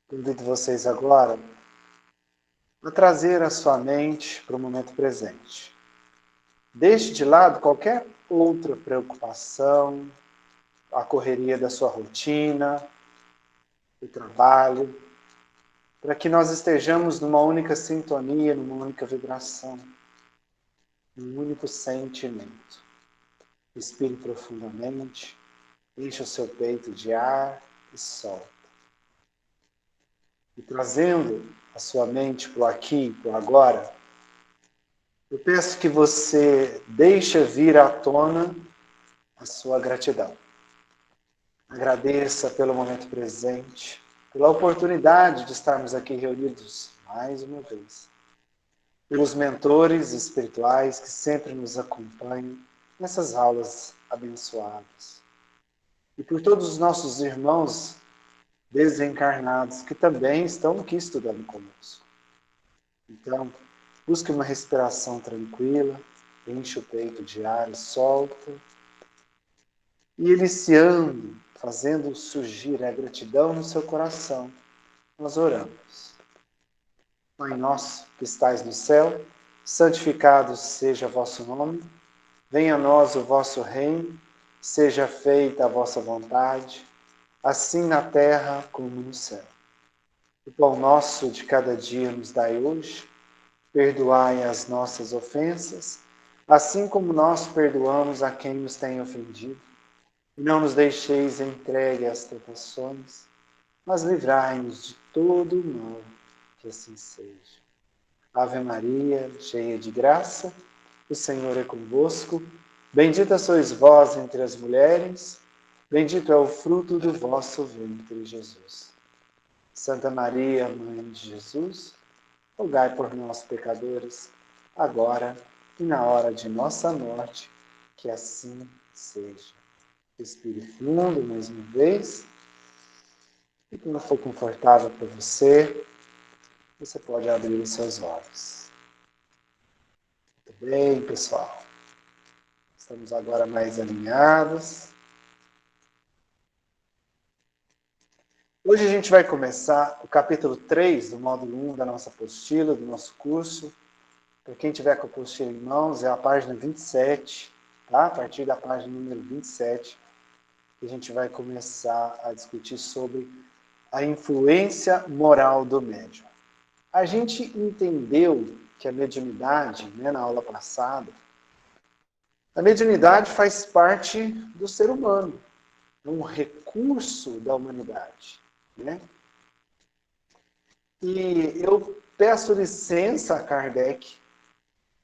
Convido vocês agora a trazer a sua mente para o momento presente. Deixe de lado qualquer outra preocupação, a correria da sua rotina, do trabalho, para que nós estejamos numa única sintonia, numa única vibração, num único sentimento. Respire profundamente, encha o seu peito de ar e solta. E trazendo a sua mente para o aqui e para o agora, eu peço que você deixe vir à tona a sua gratidão. Agradeça pelo momento presente, pela oportunidade de estarmos aqui reunidos mais uma vez, pelos mentores espirituais que sempre nos acompanham nessas aulas abençoadas, e por todos os nossos irmãos desencarnados que também estão aqui estudando conosco. Então, busque uma respiração tranquila, enche o peito de ar e solta. E iniciando, fazendo surgir a gratidão no seu coração, nós oramos. Pai nosso que estais no céu, santificado seja vosso nome, venha a nós o vosso reino, seja feita a vossa vontade, assim na terra como no céu. O pão nosso de cada dia nos dai hoje, perdoai as nossas ofensas, assim como nós perdoamos a quem nos tem ofendido. E não nos deixeis entregue às tentações, mas livrai-nos de todo o mal, que assim seja. Ave Maria, cheia de graça, o Senhor é convosco. Bendita sois vós entre as mulheres, bendito é o fruto do vosso ventre, Jesus. Santa Maria, Mãe de Jesus, rogai por nós, pecadores, agora e na hora de nossa morte, que assim seja. Respire fundo mais uma vez. E quando for confortável para você, você pode abrir os seus olhos. Muito bem, pessoal. Estamos agora mais alinhados. Hoje a gente vai começar o capítulo 3 do módulo 1 da nossa apostila, do nosso curso. Para quem tiver com a apostila em mãos, é a página 27, tá? A partir da página número 27, que a gente vai começar a discutir sobre a influência moral do médium. A gente entendeu que a mediunidade, na aula passada, a mediunidade faz parte do ser humano, é um recurso da humanidade. E eu peço licença a Kardec,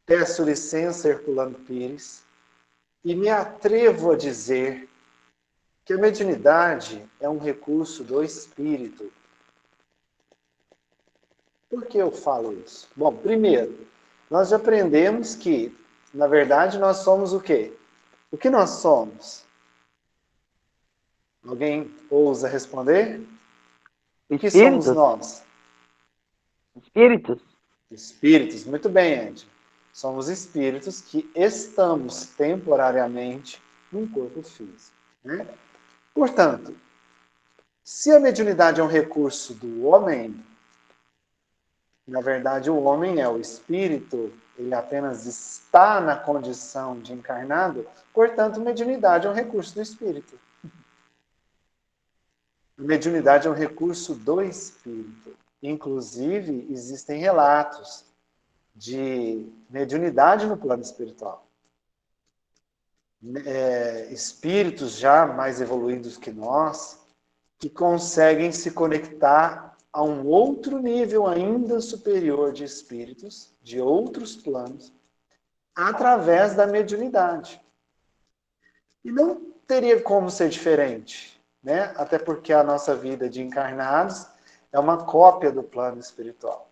peço licença a Herculano Pires, e me atrevo a dizer que a mediunidade é um recurso do espírito. Por que eu falo isso? Bom, primeiro, nós já aprendemos que, na verdade, nós somos o quê? O que nós somos? Alguém ousa responder? O que somos nós? Espíritos. Espíritos, muito bem, Andy. Somos espíritos que estamos temporariamente num corpo físico. Portanto, se a mediunidade é um recurso do homem, na verdade o homem é o espírito, ele apenas está na condição de encarnado, portanto, mediunidade é um recurso do espírito. A mediunidade é um recurso do espírito. Inclusive, existem relatos de mediunidade no plano espiritual. Espíritos já mais evoluídos que nós, que conseguem se conectar a um outro nível ainda superior de espíritos, de outros planos, através da mediunidade. E não teria como ser diferente, até porque a nossa vida de encarnados é uma cópia do plano espiritual.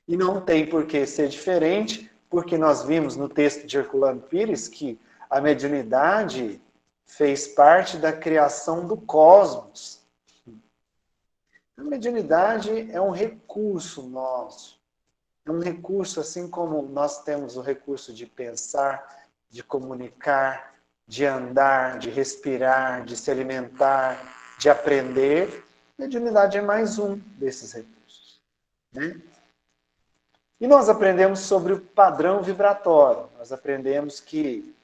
E não tem por que ser diferente, porque nós vimos no texto de Herculano Pires que a mediunidade fez parte da criação do cosmos. A mediunidade é um recurso nosso. É um recurso, assim como nós temos o recurso de pensar, de comunicar, de andar, de respirar, de se alimentar, de aprender. Mediunidade é mais um desses recursos, né? E nós aprendemos sobre o padrão vibratório. Nós aprendemos que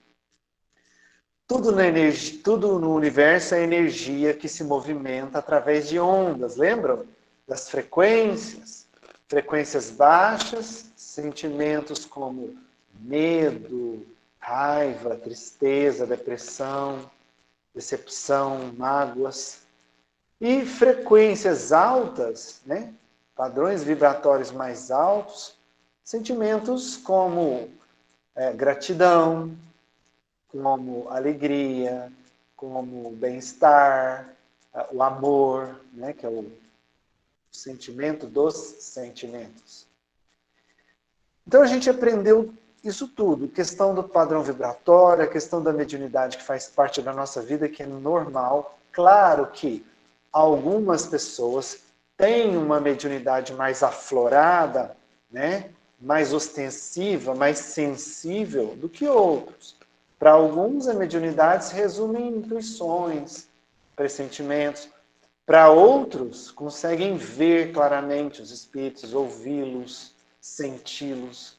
tudo no universo é energia que se movimenta através de ondas, lembram? Das frequências. Frequências baixas, sentimentos como medo, raiva, tristeza, depressão, decepção, mágoas. E frequências altas, né? Padrões vibratórios mais altos, sentimentos como gratidão, como alegria, como bem-estar, o amor, né, que é o sentimento dos sentimentos. Então a gente aprendeu isso tudo, questão do padrão vibratório, a questão da mediunidade que faz parte da nossa vida, que é normal. Claro que algumas pessoas têm uma mediunidade mais aflorada, né, mais ostensiva, mais sensível do que outros. Para alguns, a mediunidade se resume em intuições, pressentimentos. Para outros, conseguem ver claramente os espíritos, ouvi-los, senti-los,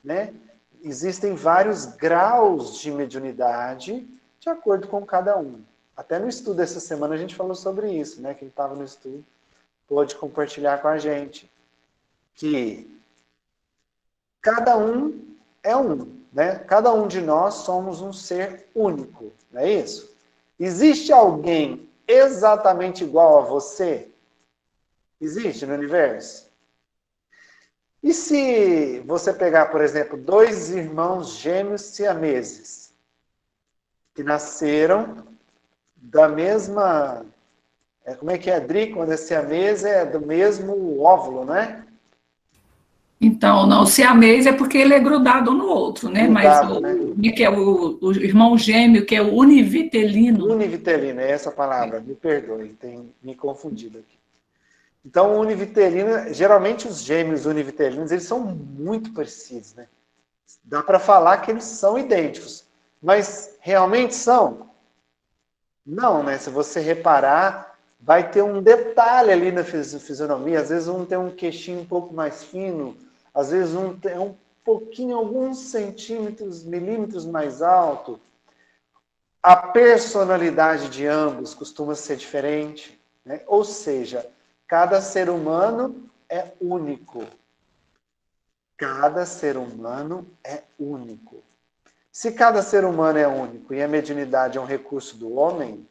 né? Existem vários graus de mediunidade de acordo com cada um. Até no estudo dessa semana a gente falou sobre isso, né? Quem estava no estudo pôde compartilhar com a gente que cada um é um, né? Cada um de nós somos um ser único, não é isso? Existe alguém exatamente igual a você? Existe no universo? E se você pegar, por exemplo, dois irmãos gêmeos siameses, que nasceram da mesma... como é que é, Dri? Quando é siamesa, é do mesmo óvulo, né? Então, não, o siamês é porque ele é grudado um no outro, né? Mas Grudado, né? que é o irmão gêmeo, que é o univitelino. Univitelino, é essa palavra, me perdoe, tem me confundido aqui. Então, o univitelino, geralmente os gêmeos univitelinos, eles são muito parecidos, né? Dá para falar que eles são idênticos, mas realmente são? Não, né? Se você reparar, vai ter um detalhe ali na fisionomia, às vezes um tem um queixinho um pouco mais fino, às vezes um tem um pouquinho, alguns centímetros, milímetros mais alto. A personalidade de ambos costuma ser diferente, né? Ou seja, cada ser humano é único. Cada ser humano é único. Se cada ser humano é único e a mediunidade é um recurso do homem,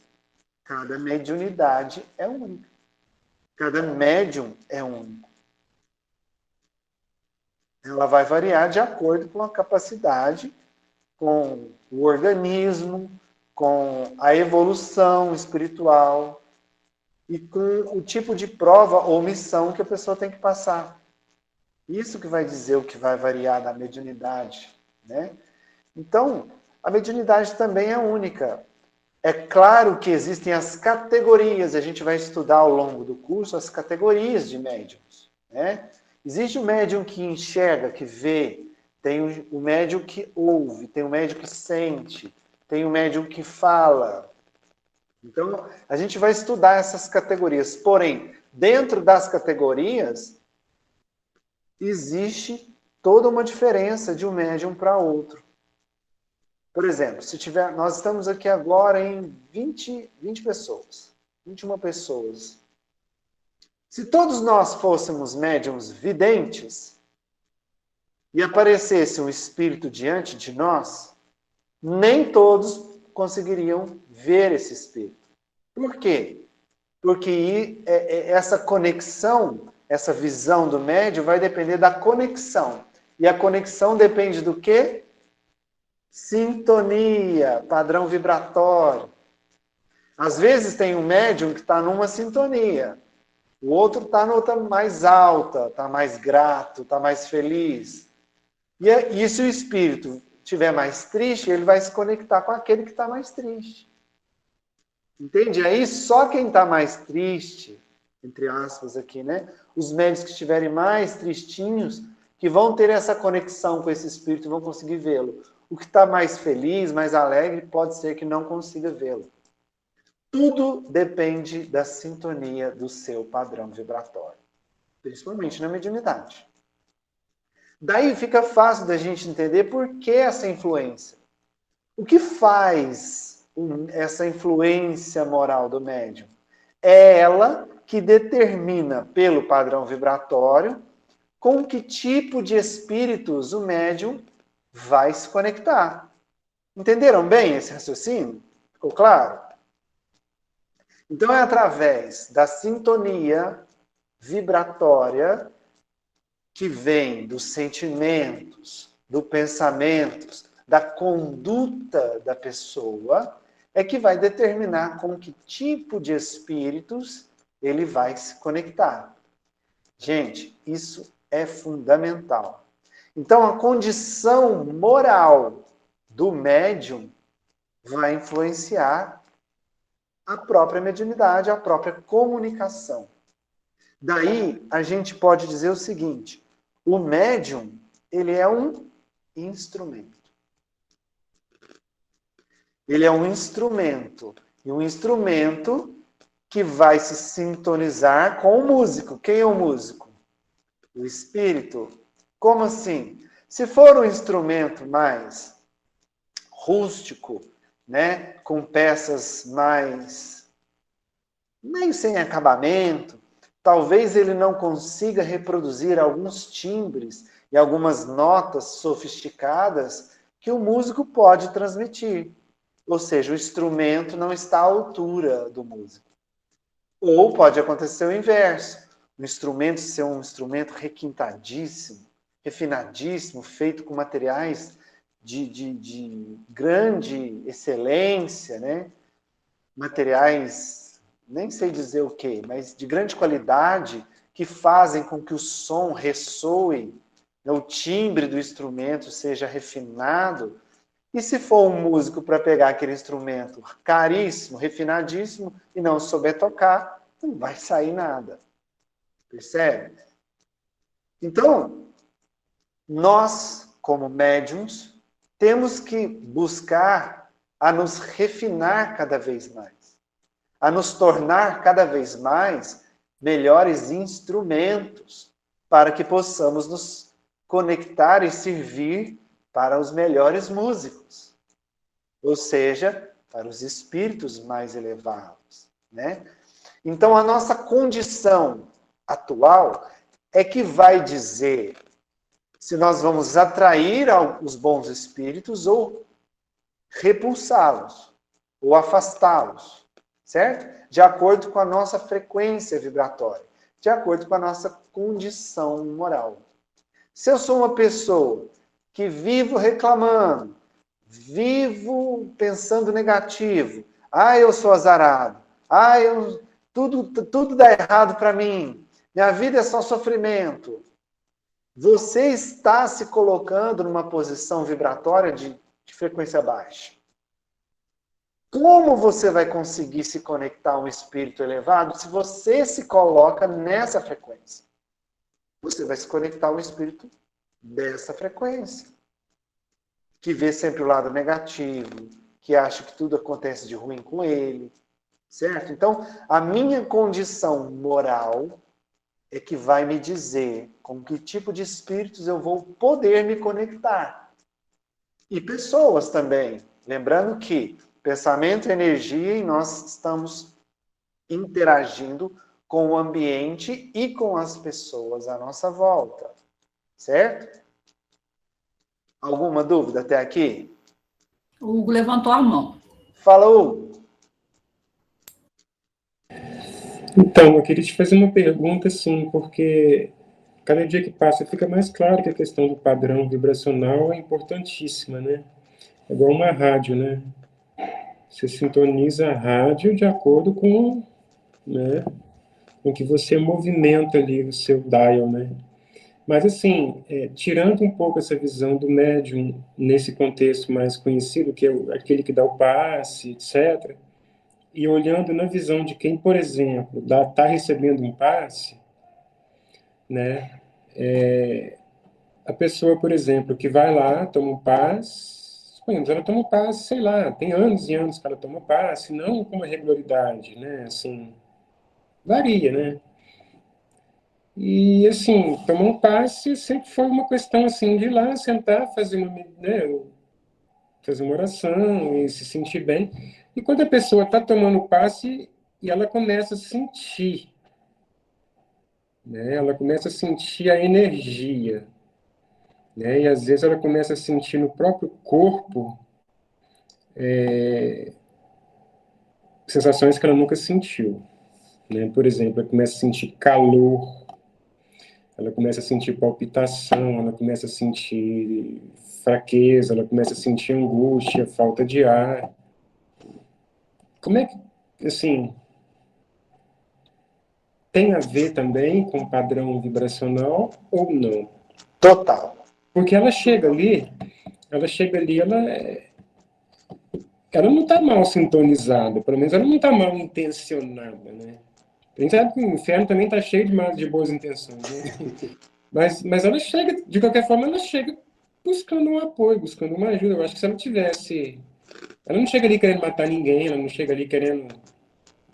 cada mediunidade é única. Cada médium é único. Ela vai variar de acordo com a capacidade, com o organismo, com a evolução espiritual e com o tipo de prova ou missão que a pessoa tem que passar. Isso que vai dizer o que vai variar na mediunidade, né? Então, a mediunidade também é única. É claro que existem as categorias, a gente vai estudar ao longo do curso as categorias de médiums, né? Existe o médium que enxerga, que vê, tem o médium que ouve, tem o médium que sente, tem o médium que fala. Então, a gente vai estudar essas categorias. Porém, dentro das categorias, existe toda uma diferença de um médium para outro. Por exemplo, nós estamos aqui agora em 20 pessoas, 21 pessoas. Se todos nós fôssemos médiums videntes e aparecesse um espírito diante de nós, nem todos conseguiriam ver esse espírito. Por quê? Porque essa conexão, essa visão do médium vai depender da conexão. E a conexão depende do quê? Sintonia, padrão vibratório. Às vezes tem um médium que está numa sintonia, o outro está noutra mais alta, está mais grato, está mais feliz. E se o espírito estiver mais triste, ele vai se conectar com aquele que está mais triste. Entende? Aí só quem está mais triste, entre aspas aqui, né? Os médios que estiverem mais tristinhos, que vão ter essa conexão com esse espírito, vão conseguir vê-lo. O que está mais feliz, mais alegre, pode ser que não consiga vê-lo. Tudo depende da sintonia do seu padrão vibratório, principalmente na mediunidade. Daí fica fácil da gente entender por que essa influência. O que faz essa influência moral do médium? É ela que determina, pelo padrão vibratório, com que tipo de espíritos o médium vai se conectar. Entenderam bem esse raciocínio? Ficou claro? Então é através da sintonia vibratória que vem dos sentimentos, dos pensamentos, da conduta da pessoa, é que vai determinar com que tipo de espíritos ele vai se conectar. Gente, isso é fundamental. Então, a condição moral do médium vai influenciar a própria mediunidade, a própria comunicação. Daí, a gente pode dizer o seguinte: o médium, ele é um instrumento. Ele é um instrumento. E um instrumento que vai se sintonizar com o músico. Quem é o músico? O espírito. Como assim? Se for um instrumento mais rústico, né, com peças mais meio sem acabamento, talvez ele não consiga reproduzir alguns timbres e algumas notas sofisticadas que o músico pode transmitir. Ou seja, o instrumento não está à altura do músico. Ou pode acontecer o inverso. O instrumento ser um instrumento requintadíssimo, refinadíssimo, feito com materiais de grande excelência, né? Materiais, nem sei dizer o quê, mas de grande qualidade, que fazem com que o som ressoe, né? O timbre do instrumento seja refinado. E se for um músico para pegar aquele instrumento caríssimo, refinadíssimo, e não souber tocar, não vai sair nada. Percebe? Então, nós, como médiums, temos que buscar a nos refinar cada vez mais, a nos tornar cada vez mais melhores instrumentos para que possamos nos conectar e servir para os melhores músicos, ou seja, para os espíritos mais elevados, né? Então, a nossa condição atual é que vai dizer se nós vamos atrair os bons espíritos ou repulsá-los, ou afastá-los, certo? De acordo com a nossa frequência vibratória, de acordo com a nossa condição moral. Se eu sou uma pessoa que vivo reclamando, vivo pensando negativo, eu sou azarado, tudo dá errado para mim, minha vida é só sofrimento. Você está se colocando numa posição vibratória de frequência baixa. Como você vai conseguir se conectar a um espírito elevado se você se coloca nessa frequência? Você vai se conectar a um espírito dessa frequência, que vê sempre o lado negativo, que acha que tudo acontece de ruim com ele, certo? Então, a minha condição moral é que vai me dizer com que tipo de espíritos eu vou poder me conectar. E pessoas também. Lembrando que pensamento é energia e nós estamos interagindo com o ambiente e com as pessoas à nossa volta. Certo? Alguma dúvida até aqui? O Hugo levantou a mão. Fala, Hugo. Então, eu queria te fazer uma pergunta, assim, porque cada dia que passa fica mais claro que a questão do padrão vibracional é importantíssima, né? É igual uma rádio, né? Você sintoniza a rádio de acordo com, né, com que você movimenta ali o seu dial, né? Mas, assim, tirando um pouco essa visão do médium nesse contexto mais conhecido, que é aquele que dá o passe, etc., e olhando na visão de quem, por exemplo, está recebendo um passe, né? A pessoa, por exemplo, que vai lá, toma um passe, suponhamos, ela toma passe, sei lá, tem anos e anos que ela toma passe, não com uma regularidade, né? Assim, varia, né? E, assim, tomar um passe sempre foi uma questão, assim, de ir lá, sentar, fazer né, fazer uma oração e se sentir bem. E quando a pessoa está tomando o passe e ela começa a sentir, né? Ela começa a sentir a energia, né? E às vezes ela começa a sentir no próprio corpo sensações que ela nunca sentiu, né? Por exemplo, ela começa a sentir calor, ela começa a sentir palpitação, ela começa a sentir fraqueza, ela começa a sentir angústia, falta de ar. Como é que, assim, tem a ver também com o padrão vibracional ou não? Total. Porque ela não está mal sintonizada, pelo menos ela não está mal intencionada, né? A gente sabe que o inferno também está cheio de boas intenções, né? Mas ela chega, de qualquer forma, ela chega buscando um apoio, buscando uma ajuda. Eu acho que se ela tivesse... Ela não chega ali querendo matar ninguém, ela não chega ali querendo...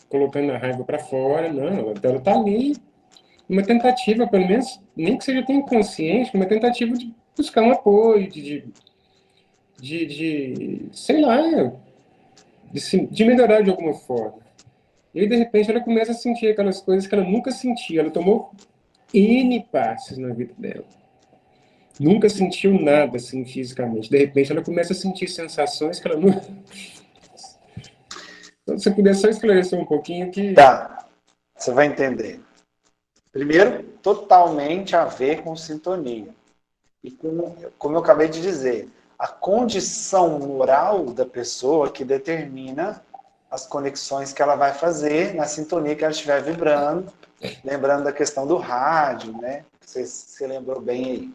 colocando a raiva para fora, não. Ela está ali uma tentativa, pelo menos, nem que seja até inconsciente, uma tentativa de buscar um apoio, sei lá, de melhorar de alguma forma. E aí, de repente, ela começa a sentir aquelas coisas que ela nunca sentia. Ela tomou N passes na vida dela. Nunca sentiu nada, assim, fisicamente. De repente, ela começa a sentir sensações que ela não... Então, se você puder só esclarecer um pouquinho que... Tá, você vai entender. Primeiro, totalmente a ver com sintonia. E como eu acabei de dizer, a condição moral da pessoa que determina as conexões que ela vai fazer na sintonia que ela estiver vibrando, lembrando da questão do rádio, né? Você lembrou bem aí.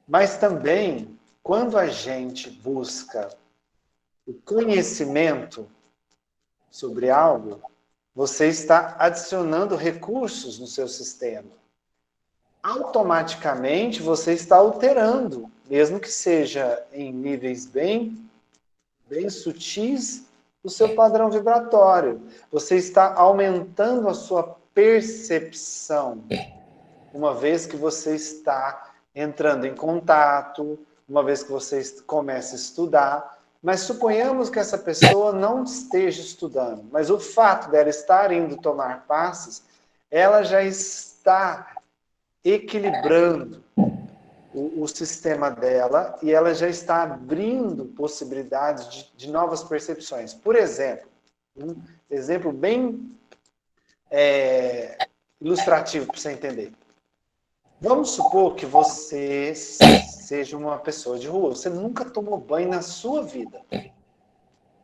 Mas também, quando a gente busca o conhecimento sobre algo, você está adicionando recursos no seu sistema. Automaticamente você está alterando, mesmo que seja em níveis bem sutis, o seu padrão vibratório. Você está aumentando a sua percepção, uma vez que você está entrando em contato, uma vez que você começa a estudar. Mas suponhamos que essa pessoa não esteja estudando, mas o fato dela estar indo tomar passes, ela já está equilibrando o sistema dela e ela já está abrindo possibilidades de novas percepções. Por exemplo, um exemplo bem ilustrativo para você entender. Vamos supor que você seja uma pessoa de rua, você nunca tomou banho na sua vida.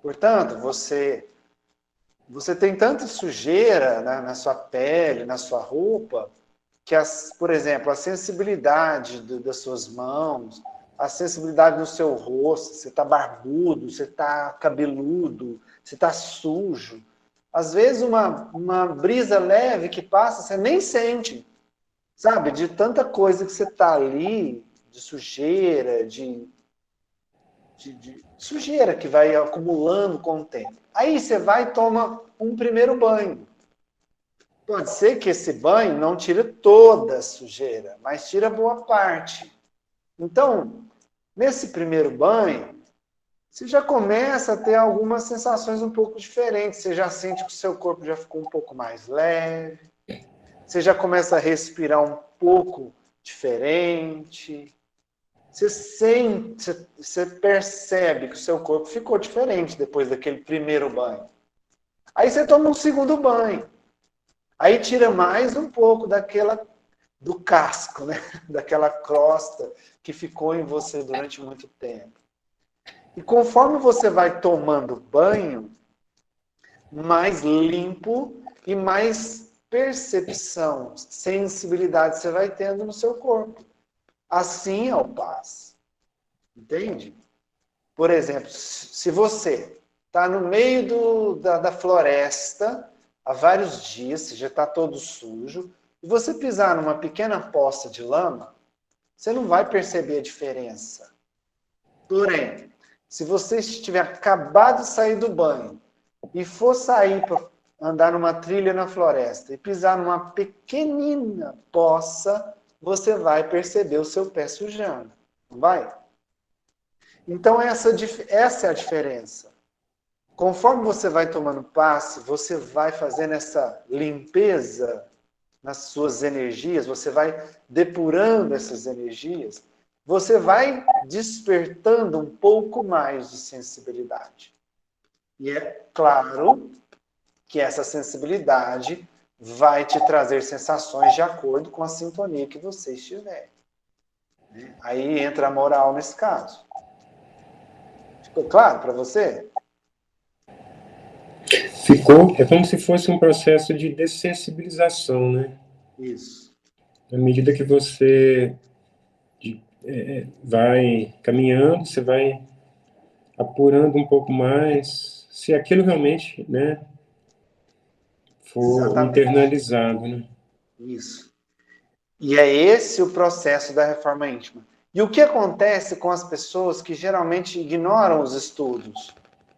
Portanto, você tem tanta sujeira na sua pele, na sua roupa, que, por exemplo, a sensibilidade das suas mãos, a sensibilidade no seu rosto, você está barbudo, você está cabeludo, você está sujo. Às vezes uma brisa leve que passa, você nem sente, sabe? De tanta coisa que você está ali, de sujeira, de sujeira que vai acumulando com o tempo. Aí você vai e toma um primeiro banho. Pode ser que esse banho não tire toda a sujeira, mas tira boa parte. Então, nesse primeiro banho, você já começa a ter algumas sensações um pouco diferentes. Você já sente que o seu corpo já ficou um pouco mais leve. Você já começa a respirar um pouco diferente. Você percebe que o seu corpo ficou diferente depois daquele primeiro banho. Aí você toma um segundo banho. Aí tira mais um pouco do casco, né? Daquela crosta que ficou em você durante muito tempo. E conforme você vai tomando banho, mais limpo e mais percepção, sensibilidade você vai tendo no seu corpo. Assim é o passe. Entende? Por exemplo, se você está no meio da floresta há vários dias, você já está todo sujo, e você pisar numa pequena poça de lama, você não vai perceber a diferença. Porém, se você tiver acabado de sair do banho e for sair para andar numa trilha na floresta e pisar numa pequenina poça, você vai perceber o seu pé sujando. Não vai? Então, essa é a diferença. Conforme você vai tomando passe, você vai fazendo essa limpeza nas suas energias, você vai depurando essas energias, você vai despertando um pouco mais de sensibilidade. E é claro que essa sensibilidade vai te trazer sensações de acordo com a sintonia que você estiver. Aí entra a moral nesse caso. Ficou claro para você? Ficou, é como se fosse um processo de dessensibilização, né? Isso. À medida que você vai caminhando, você vai apurando um pouco mais, se aquilo realmente, né, for Exatamente. internalizado, né? Isso. E é esse o processo da reforma íntima. E o que acontece com as pessoas que geralmente ignoram os estudos?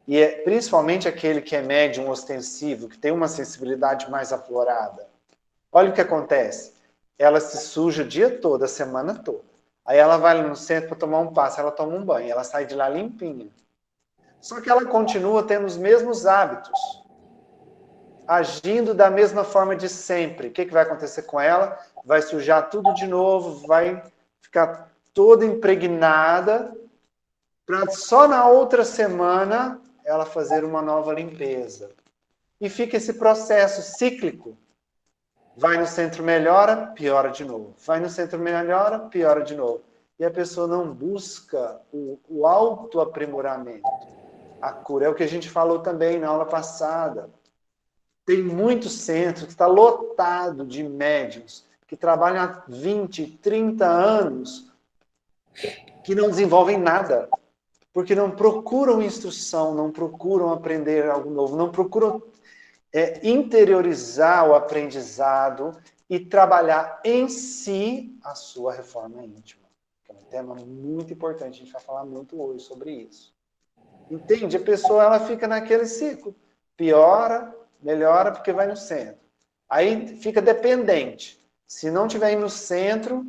E é principalmente aquele que é médium ostensivo, que tem uma sensibilidade mais aflorada. Olha o que acontece. Ela se suja o dia todo, a semana toda. Aí ela vai no centro para tomar um passe, ela toma um banho, ela sai de lá limpinha. Só que ela continua tendo os mesmos hábitos, agindo da mesma forma de sempre. O que vai acontecer com ela? Vai sujar tudo de novo, vai ficar toda impregnada, para só na outra semana ela fazer uma nova limpeza. E fica esse processo cíclico. Vai no centro, melhora, piora de novo. Vai no centro, melhora, piora de novo. E a pessoa não busca o autoaprimoramento. A cura é o que a gente falou também na aula passada. Tem muito centro que está lotado de médiuns que trabalham há 20, 30 anos que não desenvolvem nada. Porque não procuram instrução, não procuram aprender algo novo, não procuram interiorizar o aprendizado e trabalhar em si a sua reforma íntima. É um tema muito importante, a gente vai falar muito hoje sobre isso. Entende? A pessoa ela fica naquele ciclo. Piora, melhora porque vai no centro. Aí fica dependente. Se não tiver indo no centro,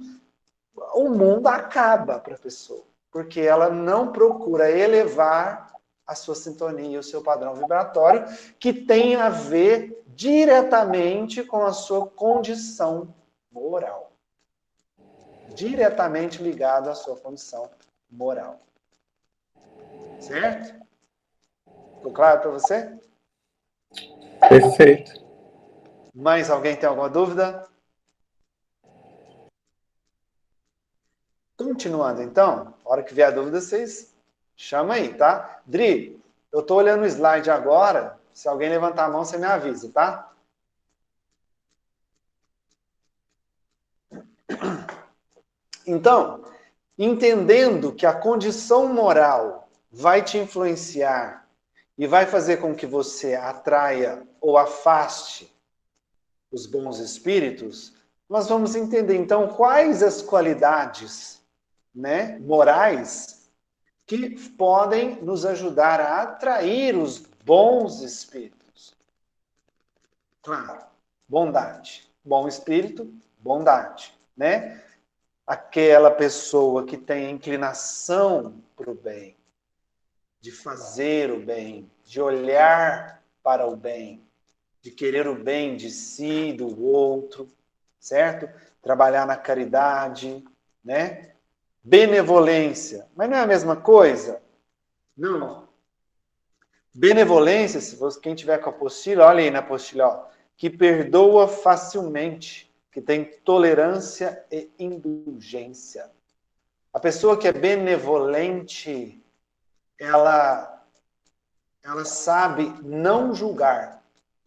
o mundo acaba para a pessoa. Porque ela não procura elevar a sua sintonia, o seu padrão vibratório, que tem a ver diretamente com a sua condição moral. Diretamente ligado à sua condição moral. Certo? Ficou claro para você? Perfeito. Mais alguém tem alguma dúvida? Continuando, então, a hora que vier a dúvida, vocês chamam aí, tá? Dri, eu estou olhando o slide agora, se alguém levantar a mão, você me avisa, tá? Então, entendendo que a condição moral vai te influenciar e vai fazer com que você atraia ou afaste os bons espíritos, nós vamos entender, então, quais as qualidades, né, morais que podem nos ajudar a atrair os bons espíritos. Claro, bondade. Bom espírito, bondade, né? Aquela pessoa que tem a inclinação para o bem, de fazer o bem, de olhar para o bem, de querer o bem de si, do outro, certo? Trabalhar na caridade, né? Benevolência. Mas não é a mesma coisa? Não. Benevolência, se você, quem tiver com a apostila, olha aí na apostila, ó, que perdoa facilmente, que tem tolerância e indulgência. A pessoa que é benevolente, ela sabe não julgar,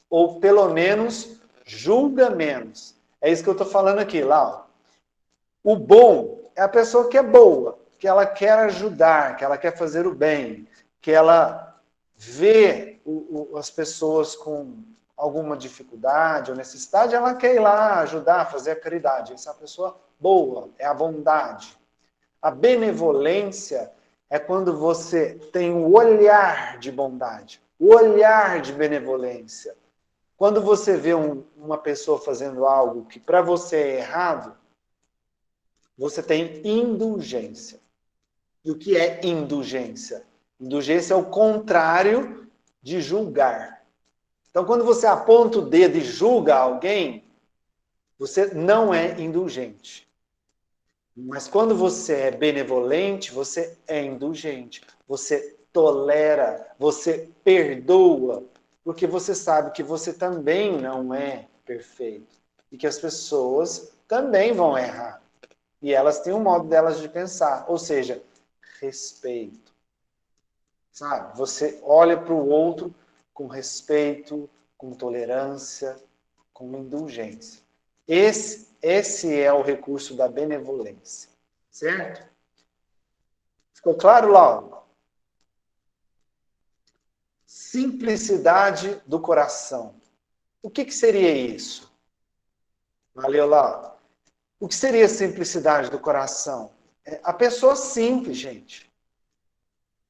ou pelo menos julga menos. É isso que eu estou falando aqui, Lau. O bom é a pessoa que é boa, que ela quer ajudar, que ela quer fazer o bem, que ela vê as pessoas com alguma dificuldade ou necessidade, ela quer ir lá ajudar, fazer a caridade. Essa é a pessoa boa, é a bondade. A benevolência é quando você tem o olhar de bondade, o olhar de benevolência. Quando você vê uma pessoa fazendo algo que para você é errado, você tem indulgência. E o que é indulgência? Indulgência é o contrário de julgar. Então, quando você aponta o dedo e julga alguém, você não é indulgente. Mas quando você é benevolente, você é indulgente. Você tolera, você perdoa, porque você sabe que você também não é perfeito. E que as pessoas também vão errar. E elas têm um modo delas de pensar. Ou seja, respeito. Sabe? Você olha para o outro com respeito, com tolerância, com indulgência. Esse é o recurso da benevolência. Certo? Ficou claro, Laura? Simplicidade do coração. O que seria isso? Valeu, Laura. O que seria simplicidade do coração? A pessoa simples, gente.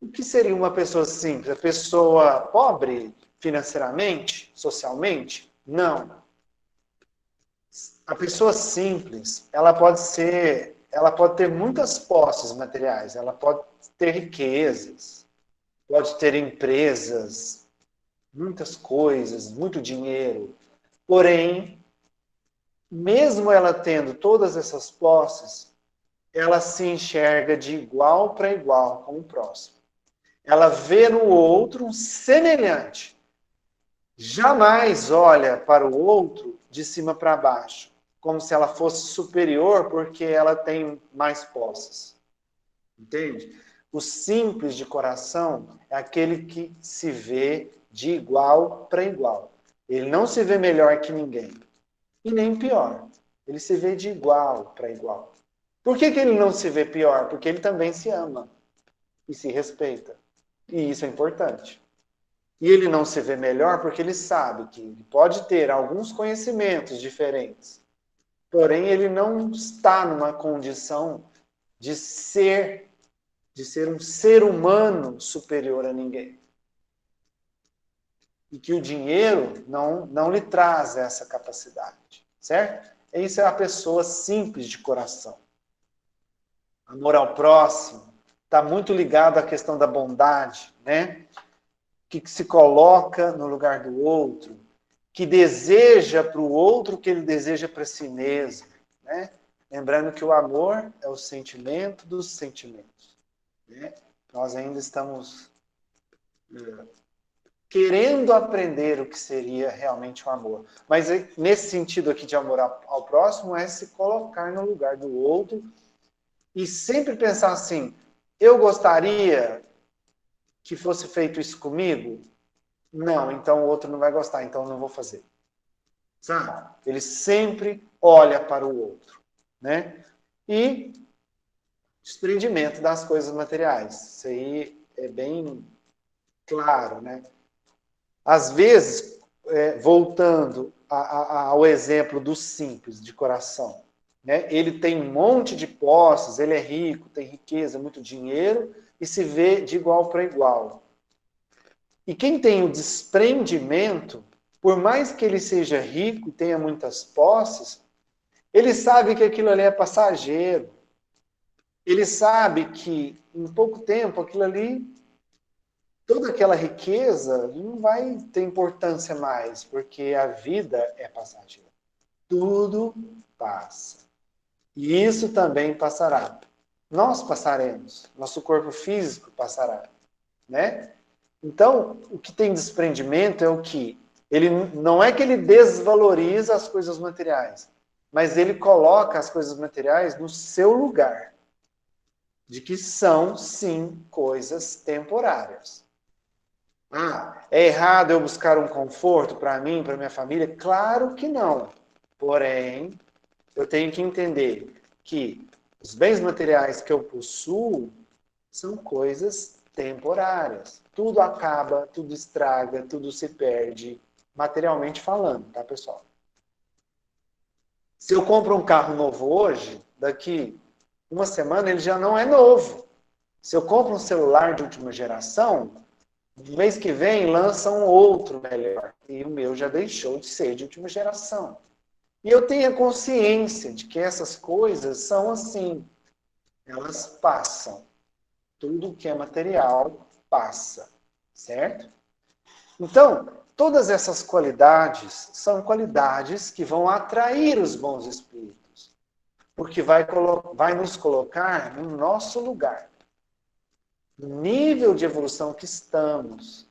O que seria uma pessoa simples? A pessoa pobre financeiramente, socialmente? Não. A pessoa simples, ela pode ter muitas posses materiais, ela pode ter riquezas, pode ter empresas, muitas coisas, muito dinheiro. Porém, mesmo ela tendo todas essas posses, ela se enxerga de igual para igual com o próximo. Ela vê no outro um semelhante. Jamais olha para o outro de cima para baixo, como se ela fosse superior porque ela tem mais posses. Entende? O simples de coração é aquele que se vê de igual para igual. Ele não se vê melhor que ninguém. E nem pior. Ele se vê de igual para igual. Por que ele não se vê pior? Porque ele também se ama e se respeita. E isso é importante. E ele não se vê melhor porque ele sabe que ele pode ter alguns conhecimentos diferentes. Porém, ele não está numa condição de ser um ser humano superior a ninguém. E que o dinheiro não lhe traz essa capacidade. Certo? Isso é a pessoa simples de coração. Amor ao próximo está muito ligado à questão da bondade, né? Que se coloca no lugar do outro, que deseja para o outro o que ele deseja para si mesmo, né? Lembrando que o amor é o sentimento dos sentimentos, né? Nós ainda estamos querendo aprender o que seria realmente o amor. Mas nesse sentido aqui de amor ao próximo é se colocar no lugar do outro e sempre pensar assim, eu gostaria que fosse feito isso comigo? Não, então o outro não vai gostar, então eu não vou fazer. Sabe? Ele sempre olha para o outro, né? E desprendimento das coisas materiais. Isso aí é bem claro, né? Às vezes, voltando ao exemplo do simples, de coração, né? Ele tem um monte de posses, ele é rico, tem riqueza, muito dinheiro, e se vê de igual para igual. E quem tem o desprendimento, por mais que ele seja rico e tenha muitas posses, ele sabe que aquilo ali é passageiro. Ele sabe que em pouco tempo aquilo ali, toda aquela riqueza não vai ter importância mais, porque a vida é passageira. Tudo passa. E isso também passará. Nós passaremos. Nosso corpo físico passará, né? Então, o que tem desprendimento é o que? Ele não é que ele desvaloriza as coisas materiais, mas ele coloca as coisas materiais no seu lugar, de que são, sim, coisas temporárias. É errado eu buscar um conforto para mim, para minha família? Claro que não. Porém, eu tenho que entender que os bens materiais que eu possuo são coisas temporárias. Tudo acaba, tudo estraga, tudo se perde, materialmente falando, tá, pessoal? Se eu compro um carro novo hoje, daqui uma semana ele já não é novo. Se eu compro um celular de última geração, no mês que vem lança um outro melhor. E o meu já deixou de ser de última geração. E eu tenho a consciência de que essas coisas são assim. Elas passam. Tudo que é material passa. Certo? Então, todas essas qualidades são qualidades que vão atrair os bons espíritos. Porque vai nos colocar no nosso lugar. No nível de evolução que estamos.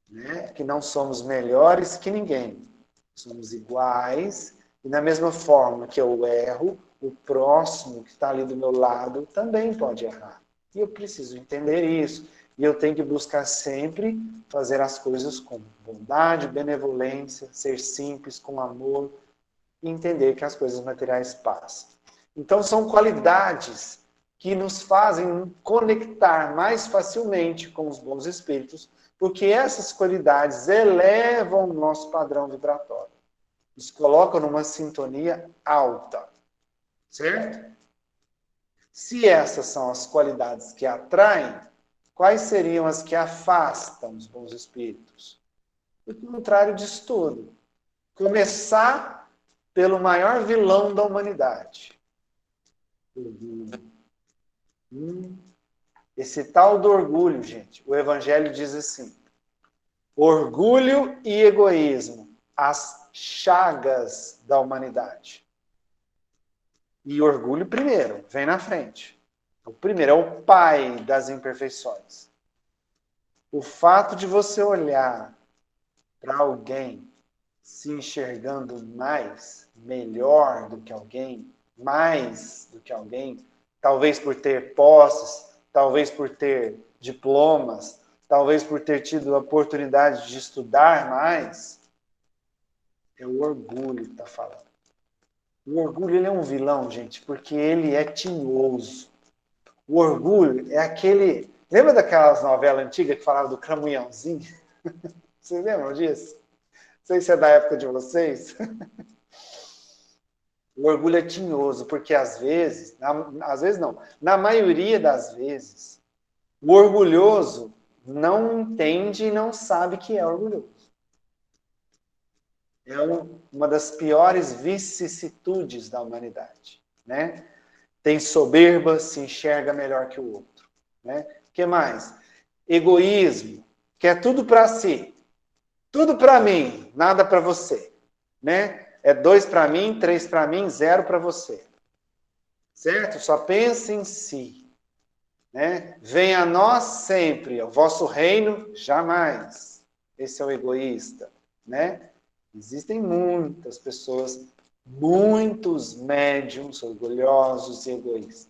Né? Que não somos melhores que ninguém. Somos iguais. E da mesma forma que eu erro, o próximo que está ali do meu lado também pode errar. E eu preciso entender isso. E eu tenho que buscar sempre fazer as coisas com bondade, benevolência, ser simples, com amor, e entender que as coisas materiais passam. Então, são qualidades que nos fazem conectar mais facilmente com os bons espíritos, porque essas qualidades elevam o nosso padrão vibratório. Nos colocam numa sintonia alta. Certo? Se essas são as qualidades que atraem, quais seriam as que afastam os bons espíritos? O contrário disso tudo. Começar pelo maior vilão da humanidade. Esse tal do orgulho, gente. O Evangelho diz assim: orgulho e egoísmo, as chagas da humanidade. E orgulho primeiro, vem na frente. O primeiro é o pai das imperfeições. O fato de você olhar para alguém se enxergando mais, melhor do que alguém, mais do que alguém, talvez por ter posses, talvez por ter diplomas, talvez por ter tido a oportunidade de estudar mais, é o orgulho que está falando. O orgulho ele é um vilão, gente, porque ele é tinhoso. O orgulho é aquele... Lembra daquelas novelas antigas que falavam do cramunhãozinho? Vocês lembram disso? Não sei se é da época de vocês. O orgulho é tinhoso, porque às vezes não, na maioria das vezes, o orgulhoso não entende e não sabe que é orgulhoso. É uma das piores vicissitudes da humanidade, né? Tem soberba, se enxerga melhor que o outro. Né? O que mais? Egoísmo, quer tudo para si. Tudo para mim, nada para você. Né? É 2 para mim, 3 para mim, 0 para você. Certo? Só pensa em si. Né? Venha a nós sempre, o vosso reino, jamais. Esse é o egoísta. Né? Existem muitas pessoas, muitos médiums orgulhosos e egoístas.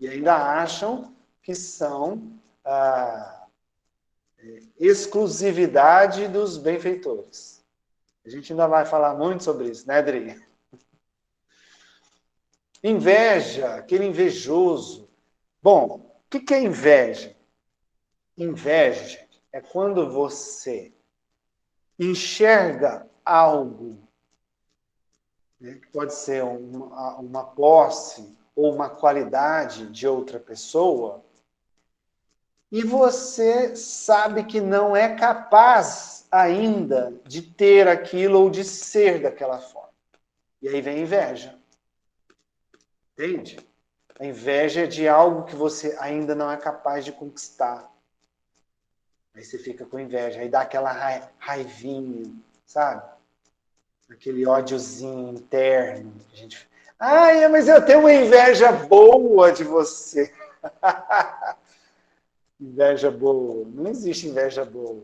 E ainda acham que são exclusividade dos benfeitores. A gente ainda vai falar muito sobre isso, né, Adri? Inveja, aquele invejoso. Bom, o que é inveja? Inveja, gente, é quando você enxerga algo, né, que pode ser uma posse ou uma qualidade de outra pessoa, e você sabe que não é capaz ainda de ter aquilo ou de ser daquela forma. E aí vem a inveja. Entende? A inveja é de algo que você ainda não é capaz de conquistar. Aí você fica com inveja, aí dá aquela raivinha, sabe? Aquele ódiozinho interno. A gente... Ai, mas eu tenho uma inveja boa de você. Inveja boa. Não existe inveja boa.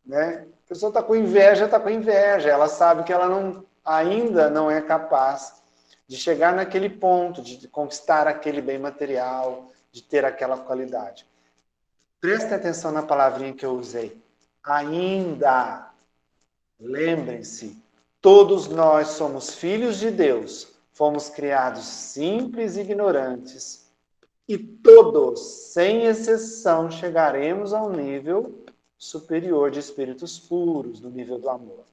Né? A pessoa está com inveja, está com inveja. Ela sabe que ela ainda não é capaz de chegar naquele ponto, de conquistar aquele bem material, de ter aquela qualidade. Prestem atenção na palavrinha que eu usei. Ainda. Lembrem-se, todos nós somos filhos de Deus. Fomos criados simples e ignorantes. E todos, sem exceção, chegaremos ao nível superior de espíritos puros, no nível do amor.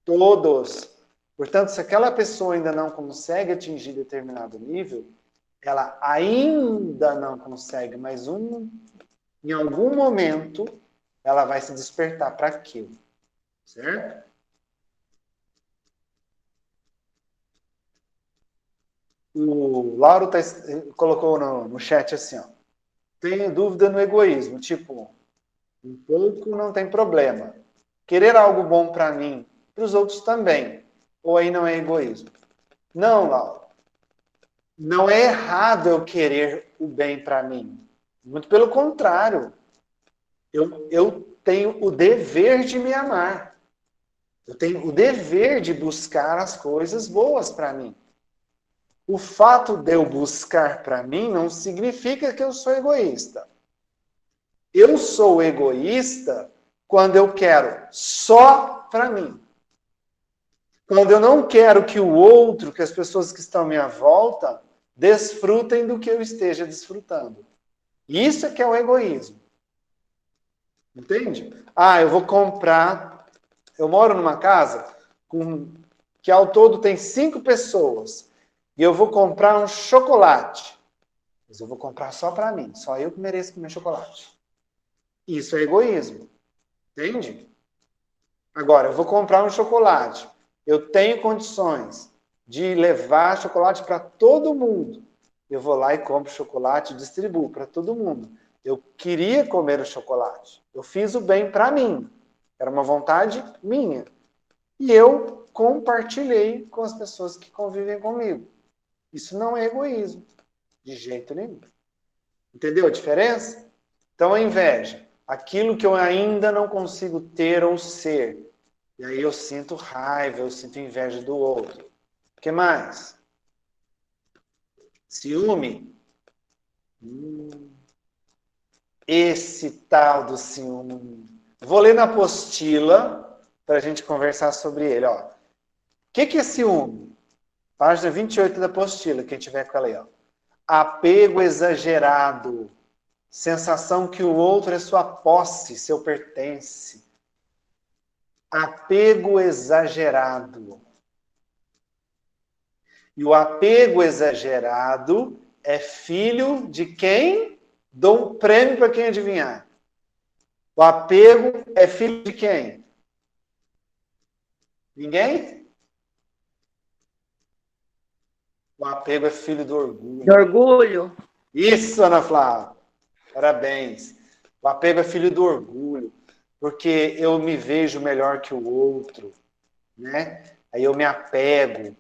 Todos. Portanto, se aquela pessoa ainda não consegue atingir determinado nível, ela ainda não consegue, mas em algum momento ela vai se despertar para aquilo. Certo? O Lauro colocou no chat assim, ó. Tenho dúvida no egoísmo. Tipo, um pouco não tem problema. Querer algo bom para mim, para os outros também. Ou aí não é egoísmo? Não, Lauro. Não é errado eu querer o bem para mim. Muito pelo contrário. Eu tenho o dever de me amar. Eu tenho o dever de buscar as coisas boas para mim. O fato de eu buscar para mim não significa que eu sou egoísta. Eu sou egoísta quando eu quero só para mim. Quando eu não quero que o outro, que as pessoas que estão à minha volta, desfrutem do que eu esteja desfrutando. Isso é que é o egoísmo. Entende? Ah, eu vou comprar... Eu moro numa casa que ao todo tem 5 pessoas. E eu vou comprar um chocolate. Mas eu vou comprar só para mim. Só eu que mereço comer chocolate. Isso é egoísmo. Entende? Agora, eu vou comprar um chocolate. Eu tenho condições de levar chocolate para todo mundo. Eu vou lá e compro chocolate e distribuo para todo mundo. Eu queria comer o chocolate. Eu fiz o bem para mim. Era uma vontade minha. E eu compartilhei com as pessoas que convivem comigo. Isso não é egoísmo. De jeito nenhum. Entendeu a diferença? Então, a inveja. Aquilo que eu ainda não consigo ter ou ser. E aí eu sinto raiva, eu sinto inveja do outro. O que mais? Ciúme. Esse tal do ciúme. Vou ler na apostila para a gente conversar sobre ele. Ó. O que é ciúme? Página 28 da apostila, quem tiver com ela aí. Ó. Apego exagerado. Sensação que o outro é sua posse, seu pertence. Apego exagerado. E o apego exagerado é filho de quem? Dou um prêmio para quem adivinhar. O apego é filho de quem? Ninguém? O apego é filho do orgulho. Do orgulho. Isso, Ana Flávia. Parabéns. O apego é filho do orgulho. Porque eu me vejo melhor que o outro. Né? Aí eu me apego.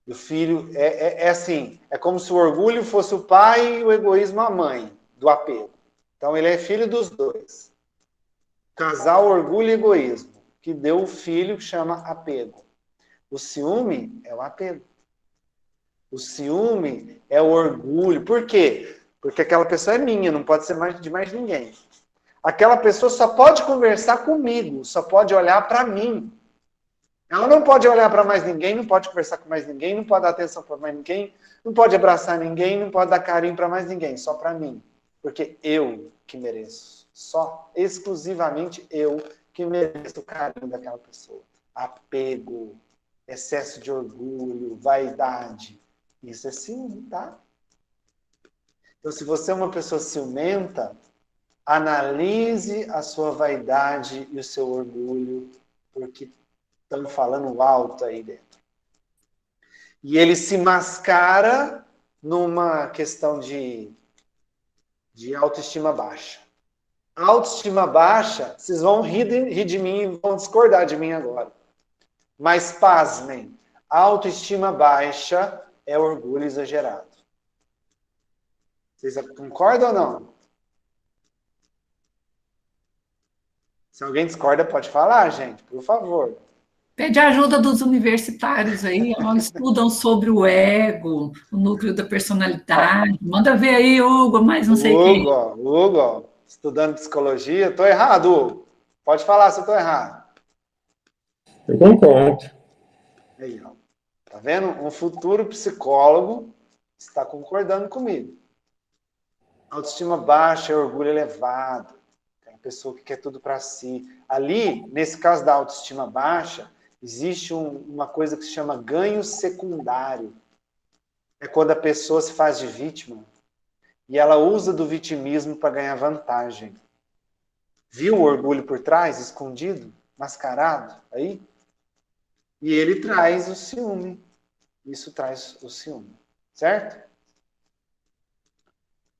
O filho é assim, é como se o orgulho fosse o pai e o egoísmo a mãe do apego. Então ele é filho dos dois. Casal, orgulho e egoísmo, que deu o filho que chama apego. O ciúme é o apego. O ciúme é o orgulho. Por quê? Porque aquela pessoa é minha, não pode ser de mais ninguém. Aquela pessoa só pode conversar comigo, só pode olhar para mim. Ela não pode olhar para mais ninguém, não pode conversar com mais ninguém, não pode dar atenção para mais ninguém, não pode abraçar ninguém, não pode dar carinho para mais ninguém, só para mim. Porque eu que mereço. Só, exclusivamente eu que mereço o carinho daquela pessoa. Apego, excesso de orgulho, vaidade. Isso é ciúme, tá? Então, se você é uma pessoa ciumenta, analise a sua vaidade e o seu orgulho, porque estão falando alto aí dentro. E ele se mascara numa questão de autoestima baixa. Autoestima baixa, vocês vão rir de mim e vão discordar de mim agora. Mas pasmem, autoestima baixa é orgulho exagerado. Vocês concordam ou não? Se alguém discorda, pode falar, gente, por favor. Pede a ajuda dos universitários aí, eles estudam sobre o ego, o núcleo da personalidade. Manda ver aí, Hugo, mais não sei quem. Hugo, estudando psicologia. Estou errado, Hugo. Pode falar se eu estou errado. Eu concordo. Aí, ó. Tá vendo? Um futuro psicólogo está concordando comigo. Autoestima baixa é orgulho elevado. É uma pessoa que quer tudo para si. Ali, nesse caso da autoestima baixa, existe uma coisa que se chama ganho secundário. é quando a pessoa se faz de vítima e ela usa do vitimismo para ganhar vantagem. Viu o orgulho por trás, escondido, mascarado aí? E ele traz o ciúme. Isso traz o ciúme, certo?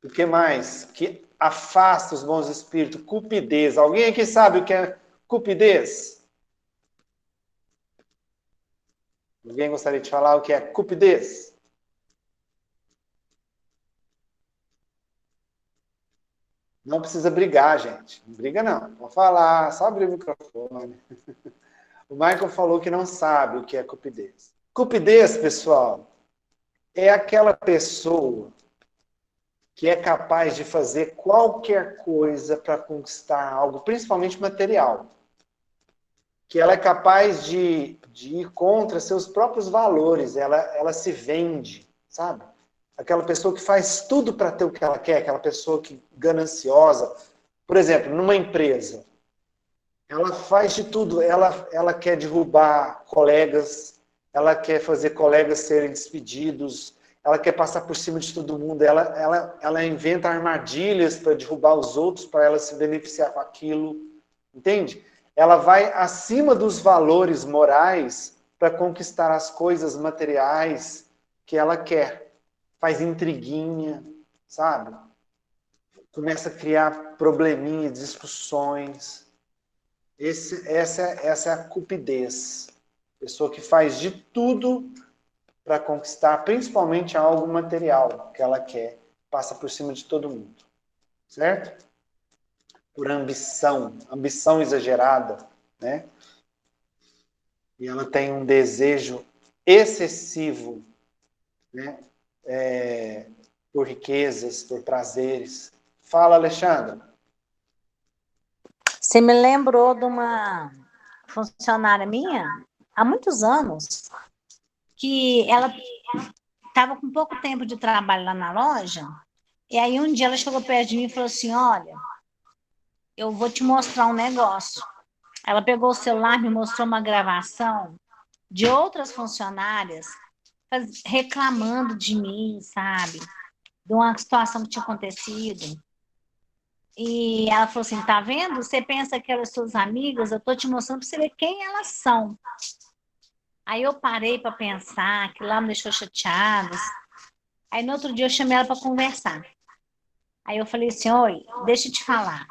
O que mais? Que afasta os bons espíritos. Cupidez. Alguém aqui sabe o que é cupidez? Alguém gostaria de falar o que é cupidez? Não precisa brigar, gente. Não briga, não. Vou falar, só abrir o microfone. O Michael falou que não sabe o que é cupidez. Cupidez, pessoal, é aquela pessoa que é capaz de fazer qualquer coisa para conquistar algo, principalmente material. Que ela é capaz de ir contra seus próprios valores, ela se vende, sabe? Aquela pessoa que faz tudo para ter o que ela quer, aquela pessoa que gananciosa. Por exemplo, numa empresa, ela faz de tudo, ela quer derrubar colegas, ela quer fazer colegas serem despedidos, ela quer passar por cima de todo mundo, ela inventa armadilhas para derrubar os outros, para ela se beneficiar com aquilo, entende? Ela vai acima dos valores morais para conquistar as coisas materiais que ela quer. Faz intriguinha, sabe? Começa a criar probleminhas, discussões. Essa é a cupidez. Pessoa que faz de tudo para conquistar, principalmente algo material que ela quer, passa por cima de todo mundo. Certo? Por ambição exagerada, né? E ela tem um desejo excessivo, né? Por riquezas, por prazeres. Fala, Alexandra. Você me lembrou de uma funcionária minha, há muitos anos, que ela estava com pouco tempo de trabalho lá na loja, e aí um dia ela chegou perto de mim e falou assim, olha, eu vou te mostrar um negócio. Ela pegou o celular, me mostrou uma gravação de outras funcionárias reclamando de mim, sabe? De uma situação que tinha acontecido. E ela falou assim, tá vendo? Você pensa que elas são suas amigas, eu tô te mostrando para você ver quem elas são. Aí eu parei para pensar, que lá me deixou chateada. Aí no outro dia eu chamei ela para conversar. Aí eu falei assim, oi, deixa eu te falar.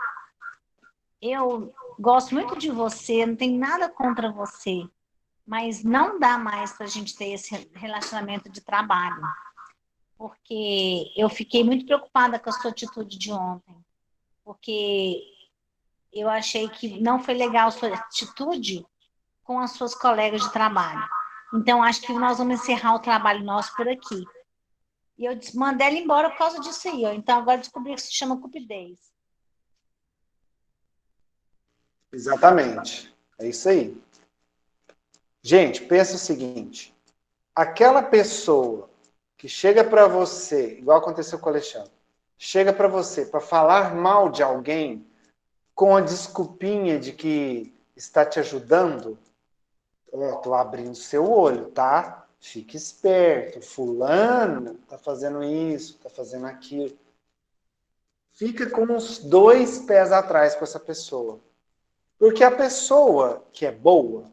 Eu gosto muito de você, não tenho nada contra você, mas não dá mais para a gente ter esse relacionamento de trabalho. Porque eu fiquei muito preocupada com a sua atitude de ontem. Porque eu achei que não foi legal a sua atitude com as suas colegas de trabalho. Então, acho que nós vamos encerrar o trabalho nosso por aqui. E eu mandei ela embora por causa disso aí. Ó. Então, agora descobri que se chama cupidez. Exatamente. É isso aí. Gente, pensa o seguinte. Aquela pessoa que chega para você, igual aconteceu com o Alexandre, chega para você para falar mal de alguém com a desculpinha de que está te ajudando, tô abrindo seu olho, tá? Fique esperto. Fulano tá fazendo isso, tá fazendo aquilo. Fica com os 2 pés atrás com essa pessoa. Porque a pessoa que é boa,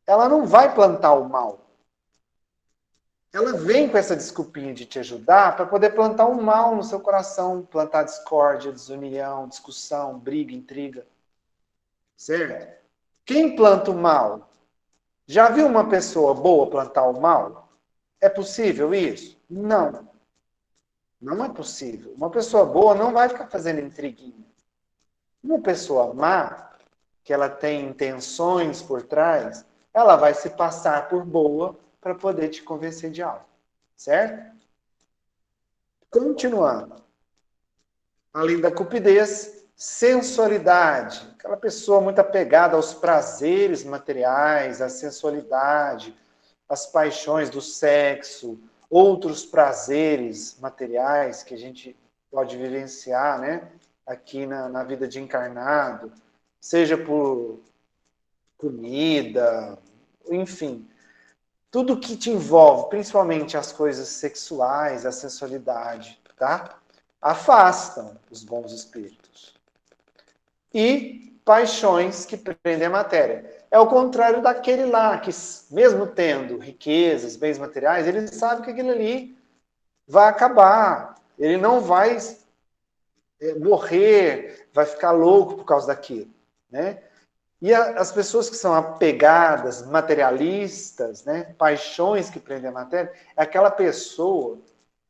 ela não vai plantar o mal. Ela vem com essa desculpinha de te ajudar para poder plantar o mal no seu coração, plantar discórdia, desunião, discussão, briga, intriga. Certo? Quem planta o mal? Já viu uma pessoa boa plantar o mal? É possível isso? Não. Não é possível. Uma pessoa boa não vai ficar fazendo intriguinha. Uma pessoa má, que ela tem intenções por trás, ela vai se passar por boa para poder te convencer de algo. Certo? Continuando. Além da cupidez, sensualidade. Aquela pessoa muito apegada aos prazeres materiais, à sensualidade, às paixões do sexo, outros prazeres materiais que a gente pode vivenciar, né? Aqui na vida de encarnado, seja por comida, enfim. tudo que te envolve, principalmente as coisas sexuais, a sensualidade, tá? Afastam os bons espíritos. E paixões que prendem a matéria. É o contrário daquele lá, que mesmo tendo riquezas, bens materiais, ele sabe que aquilo ali vai acabar. Ele não vai morrer, vai ficar louco por causa daquilo, né? E as pessoas que são apegadas, materialistas, né, paixões que prendem a matéria, é aquela pessoa,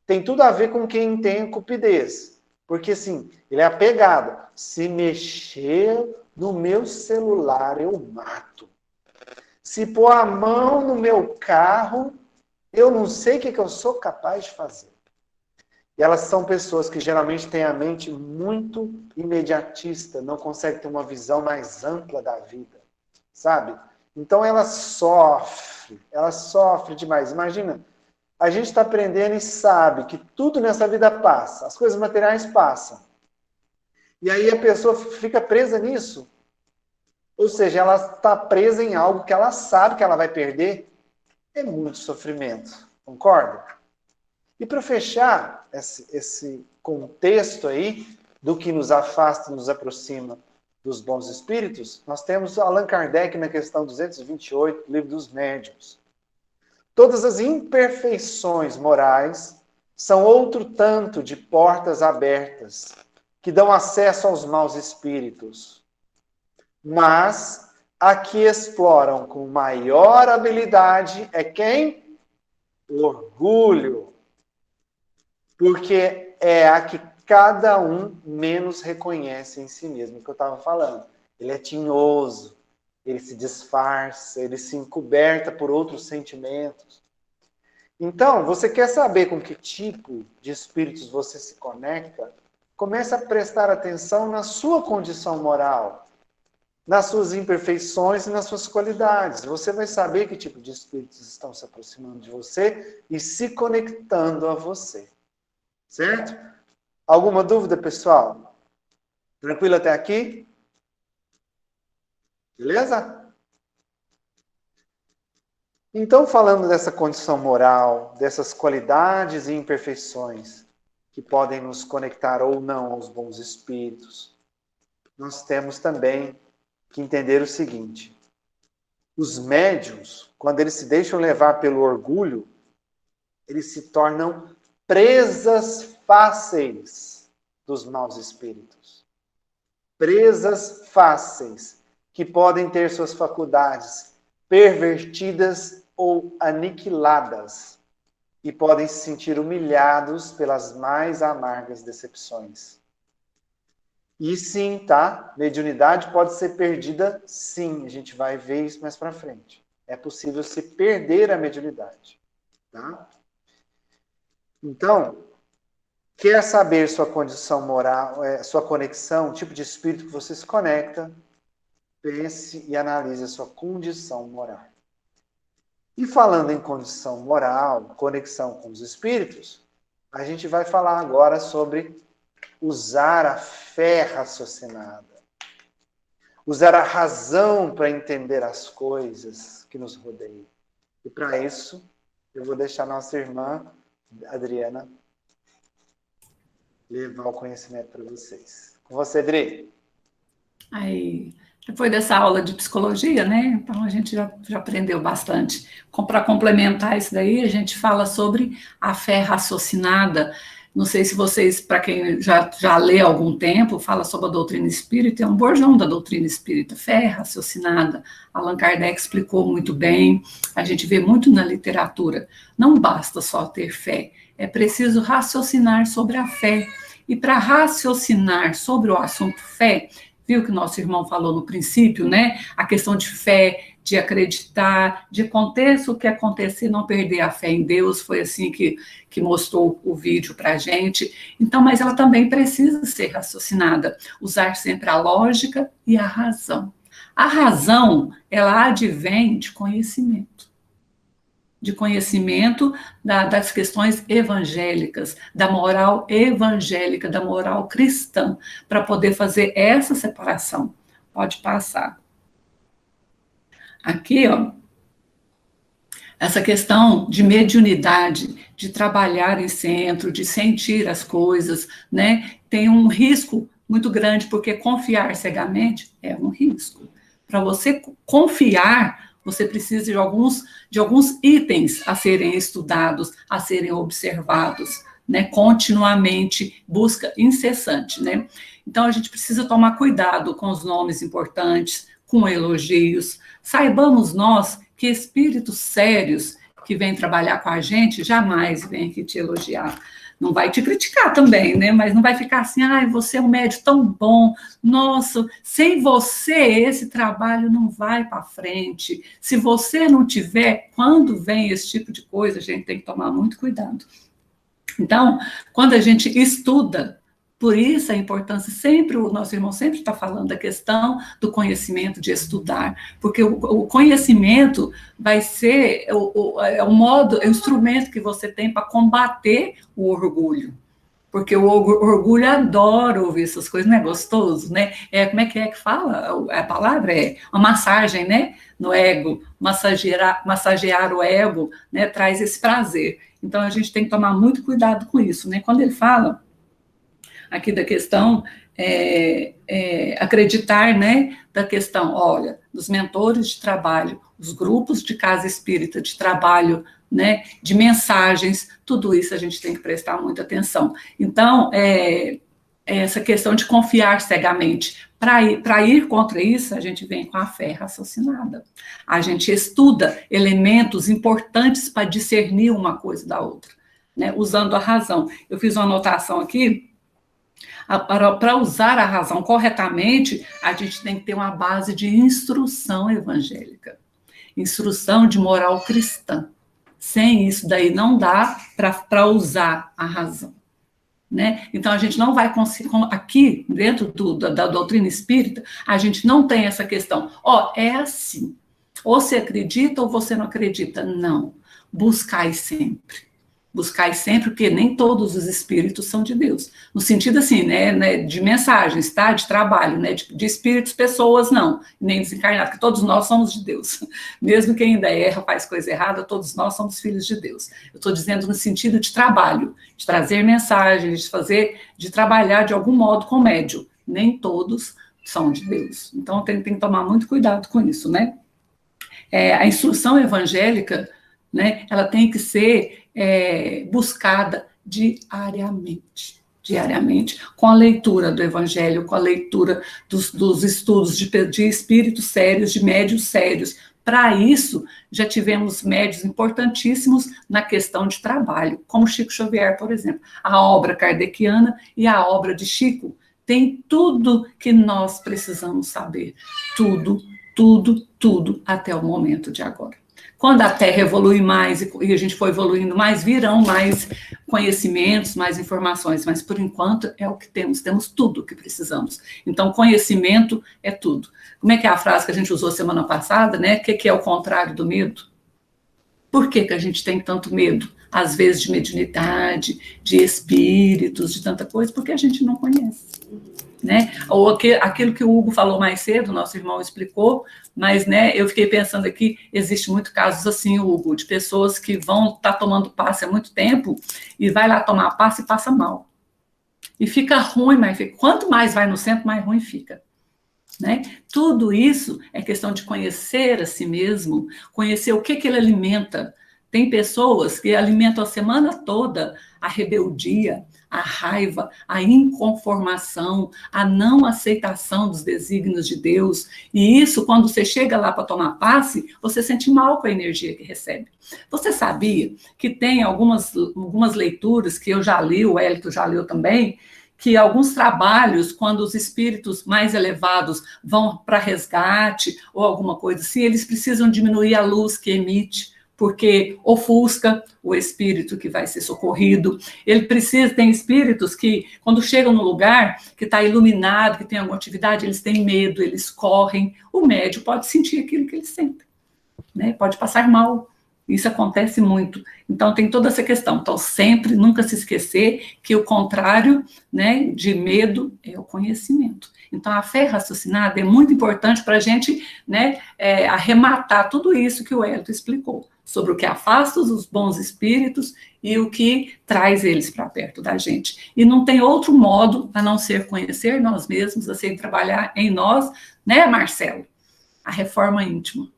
tem tudo a ver com quem tem cupidez. Porque, assim, ele é apegado. Se mexer no meu celular, eu mato. Se pôr a mão no meu carro, eu não sei o que eu sou capaz de fazer. E elas são pessoas que geralmente têm a mente muito imediatista, não conseguem ter uma visão mais ampla da vida, sabe? Então ela sofre demais. Imagina, a gente está aprendendo e sabe que tudo nessa vida passa, as coisas materiais passam. E aí a pessoa fica presa nisso. Ou seja, ela está presa em algo que ela sabe que ela vai perder. É muito sofrimento, concorda? E para fechar esse contexto aí do que nos afasta e nos aproxima dos bons espíritos, nós temos Allan Kardec na questão 228, livro dos médiuns. Todas as imperfeições morais são outro tanto de portas abertas que dão acesso aos maus espíritos. Mas a que exploram com maior habilidade é quem? O orgulho. Porque é a que cada um menos reconhece em si mesmo, que eu estava falando. Ele é tinhoso, ele se disfarça, ele se encoberta por outros sentimentos. Então, você quer saber com que tipo de espíritos você se conecta? Comece a prestar atenção na sua condição moral, nas suas imperfeições e nas suas qualidades. Você vai saber que tipo de espíritos estão se aproximando de você e se conectando a você. Certo? Alguma dúvida, pessoal? Tranquilo até aqui? Beleza? Então, falando dessa condição moral, dessas qualidades e imperfeições que podem nos conectar ou não aos bons espíritos, nós temos também que entender o seguinte: os médiuns, quando eles se deixam levar pelo orgulho, eles se tornam presas fáceis dos maus espíritos. Presas fáceis, que podem ter suas faculdades pervertidas ou aniquiladas e podem se sentir humilhados pelas mais amargas decepções. E sim, tá? Mediunidade pode ser perdida, sim. A gente vai ver isso mais para frente. É possível se perder a mediunidade, tá? Então, quer saber sua condição moral, sua conexão, o tipo de espírito que você se conecta, pense e analise a sua condição moral. E falando em condição moral, conexão com os espíritos, a gente vai falar agora sobre usar a fé raciocinada. Usar a razão para entender as coisas que nos rodeiam. E para isso, eu vou deixar nossa irmã Adriana levar o conhecimento para vocês. Com você, Adri. Aí, depois dessa aula de psicologia, né? Então a gente já aprendeu bastante. Para complementar isso daí, a gente fala sobre a fé raciocinada. Não sei se vocês, para quem já lê há algum tempo, fala sobre a doutrina espírita, é um bordão da doutrina espírita, fé raciocinada. Allan Kardec explicou muito bem, a gente vê muito na literatura. Não basta só ter fé, é preciso raciocinar sobre a fé. E para raciocinar sobre o assunto fé, viu que o nosso irmão falou no princípio, né? A questão de fé, de acreditar, de aconteça o que acontecer, não perder a fé em Deus, foi assim que mostrou o vídeo para a gente. Então, mas ela também precisa ser raciocinada, usar sempre a lógica e a razão. A razão, ela advém de conhecimento das questões evangélicas, da moral evangélica, da moral cristã, para poder fazer essa separação. Pode passar. Aqui, ó, essa questão de mediunidade, de trabalhar em centro, de sentir as coisas, né, tem um risco muito grande, porque confiar cegamente é um risco. Para você confiar, você precisa de alguns itens a serem estudados, a serem observados, né, continuamente, busca incessante, né? Então, a gente precisa tomar cuidado com os nomes importantes, com elogios. Saibamos nós que espíritos sérios que vêm trabalhar com a gente jamais vêm aqui te elogiar. Não vai te criticar também, né? Mas não vai ficar assim, ai, você é um médium tão bom, nossa, sem você esse trabalho não vai para frente. Se você não tiver, quando vem esse tipo de coisa, a gente tem que tomar muito cuidado. Então, quando a gente estuda, por isso a importância, sempre, o nosso irmão sempre está falando da questão do conhecimento, de estudar, porque o conhecimento vai ser o modo, é o instrumento que você tem para combater o orgulho. Porque o orgulho adora ouvir essas coisas, não é gostoso, né? Como é que fala? A palavra é uma massagem, né? No ego, massagear o ego, né? Traz esse prazer. Então, a gente tem que tomar muito cuidado com isso, né? Quando ele fala aqui da questão, acreditar, né, da questão, olha, dos mentores de trabalho, os grupos de casa espírita de trabalho, né, de mensagens, tudo isso a gente tem que prestar muita atenção. Então, essa questão de confiar cegamente, para ir contra isso, a gente vem com a fé raciocinada. A gente estuda elementos importantes para discernir uma coisa da outra, né, usando a razão. Eu fiz uma anotação aqui. Para usar a razão corretamente, a gente tem que ter uma base de instrução evangélica, instrução de moral cristã. Sem isso daí não dá para usar a razão, né? Então a gente não vai conseguir, aqui dentro da doutrina espírita, a gente não tem essa questão, é assim, ou você acredita ou você não acredita. Não, buscai sempre. Buscai sempre, porque nem todos os espíritos são de Deus. No sentido assim, né, de mensagens, tá? De trabalho, né? De espíritos, pessoas, não. Nem desencarnados, porque todos nós somos de Deus. Mesmo quem ainda erra, faz coisa errada, todos nós somos filhos de Deus. Eu estou dizendo no sentido de trabalho, de trazer mensagens, de trabalhar de algum modo com o médium. Nem todos são de Deus. Então, tem que tomar muito cuidado com isso, né? A instrução evangélica, né, ela tem que ser buscada diariamente, com a leitura do Evangelho, com a leitura dos estudos de espíritos sérios, de médiuns sérios. Para isso, já tivemos médiuns importantíssimos na questão de trabalho, como Chico Xavier, por exemplo. A obra kardeciana e a obra de Chico tem tudo que nós precisamos saber. Tudo, até o momento de agora. Quando a Terra evolui mais e a gente for evoluindo mais, virão mais conhecimentos, mais informações, mas por enquanto é o que temos tudo o que precisamos. Então, conhecimento é tudo. Como é que é a frase que a gente usou semana passada, né? O que é o contrário do medo? Por que a gente tem tanto medo? Às vezes de mediunidade, de espíritos, de tanta coisa, porque a gente não conhece. Né? Ou aquilo que o Hugo falou mais cedo, nosso irmão explicou, mas, né, eu fiquei pensando aqui, existe muitos casos assim, Hugo, de pessoas que vão estar tomando passe há muito tempo e vai lá tomar passe e passa mal. E fica ruim, mas quanto mais vai no centro, mais ruim fica. Né? Tudo isso é questão de conhecer a si mesmo, conhecer o que ele alimenta. Tem pessoas que alimentam a semana toda a rebeldia, a raiva, a inconformação, a não aceitação dos desígnios de Deus. E isso, quando você chega lá para tomar passe, você sente mal com a energia que recebe. Você sabia que tem algumas leituras que eu já li, o Hélito já leu também, que alguns trabalhos, quando os espíritos mais elevados vão para resgate ou alguma coisa assim, eles precisam diminuir a luz que emite, porque ofusca o espírito que vai ser socorrido. Tem espíritos que, quando chegam no lugar que está iluminado, que tem alguma atividade, eles têm medo, eles correm. O médium pode sentir aquilo que eles sentem, né? Pode passar mal. Isso acontece muito. Então, tem toda essa questão. Então, sempre, nunca se esquecer que o contrário, né, de medo é o conhecimento. Então, a fé raciocinada é muito importante para a gente, né, arrematar tudo isso que o Hélito explicou. sobre o que afasta os bons espíritos e o que traz eles para perto da gente. E não tem outro modo a não ser conhecer nós mesmos, assim, trabalhar em nós, né, Marcelo? A reforma íntima.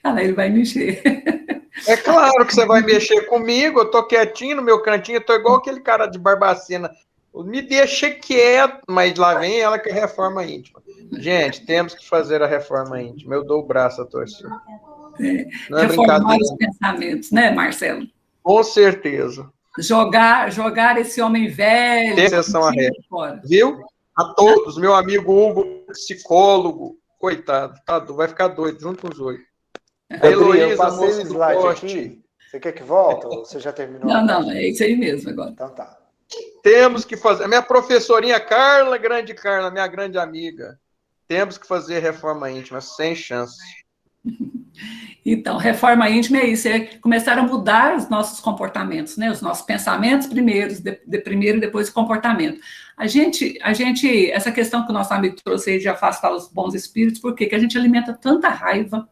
Ah, ele vai mexer. É claro que você vai mexer comigo, eu tô quietinho no meu cantinho, eu tô igual aquele cara de Barbacena. Me deixa quieto, mas lá vem ela que é reforma íntima. Gente, temos que fazer a reforma íntima. Eu dou o braço a torcer. Não é Reformar brincadeira. os pensamentos, né, Marcelo? Com certeza. Jogar esse homem velho Tem exceção a regra. fora. Viu? A todos, meu amigo Hugo, psicólogo, coitado, vai ficar doido junto com os oito. A Rodrigo, eu Heloísa, passei o moça do slide poste. aqui. Você quer que volte ou você já terminou a Não, parte? é isso aí mesmo agora. Então tá. Temos que fazer. A minha professorinha Carla, grande Carla, minha grande amiga. Temos que fazer reforma íntima, sem chance. Então, reforma íntima é isso, é começar a mudar os nossos comportamentos, né? Os nossos pensamentos primeiro e depois o comportamento. A gente, essa questão que o nosso amigo trouxe aí de afastar os bons espíritos, por quê? Que a gente alimenta tanta raiva,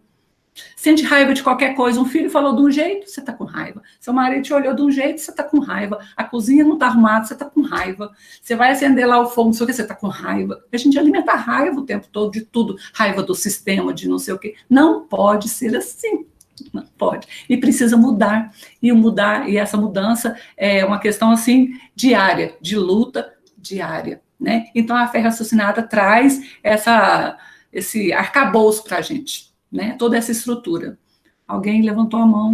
sente raiva de qualquer coisa. Um filho falou de um jeito, você está com raiva. Seu marido te olhou de um jeito, você está com raiva. A cozinha não está arrumada, você está com raiva. Você vai acender lá o fogo, não sei o que, você está com raiva. A gente alimenta raiva o tempo todo de tudo. Raiva do sistema, de não sei o que. Não pode ser assim. Não pode. E precisa mudar. E essa mudança é uma questão assim diária, de luta diária, né? Então a fé raciocinada traz esse arcabouço para a gente. Né, toda essa estrutura. Alguém levantou a mão,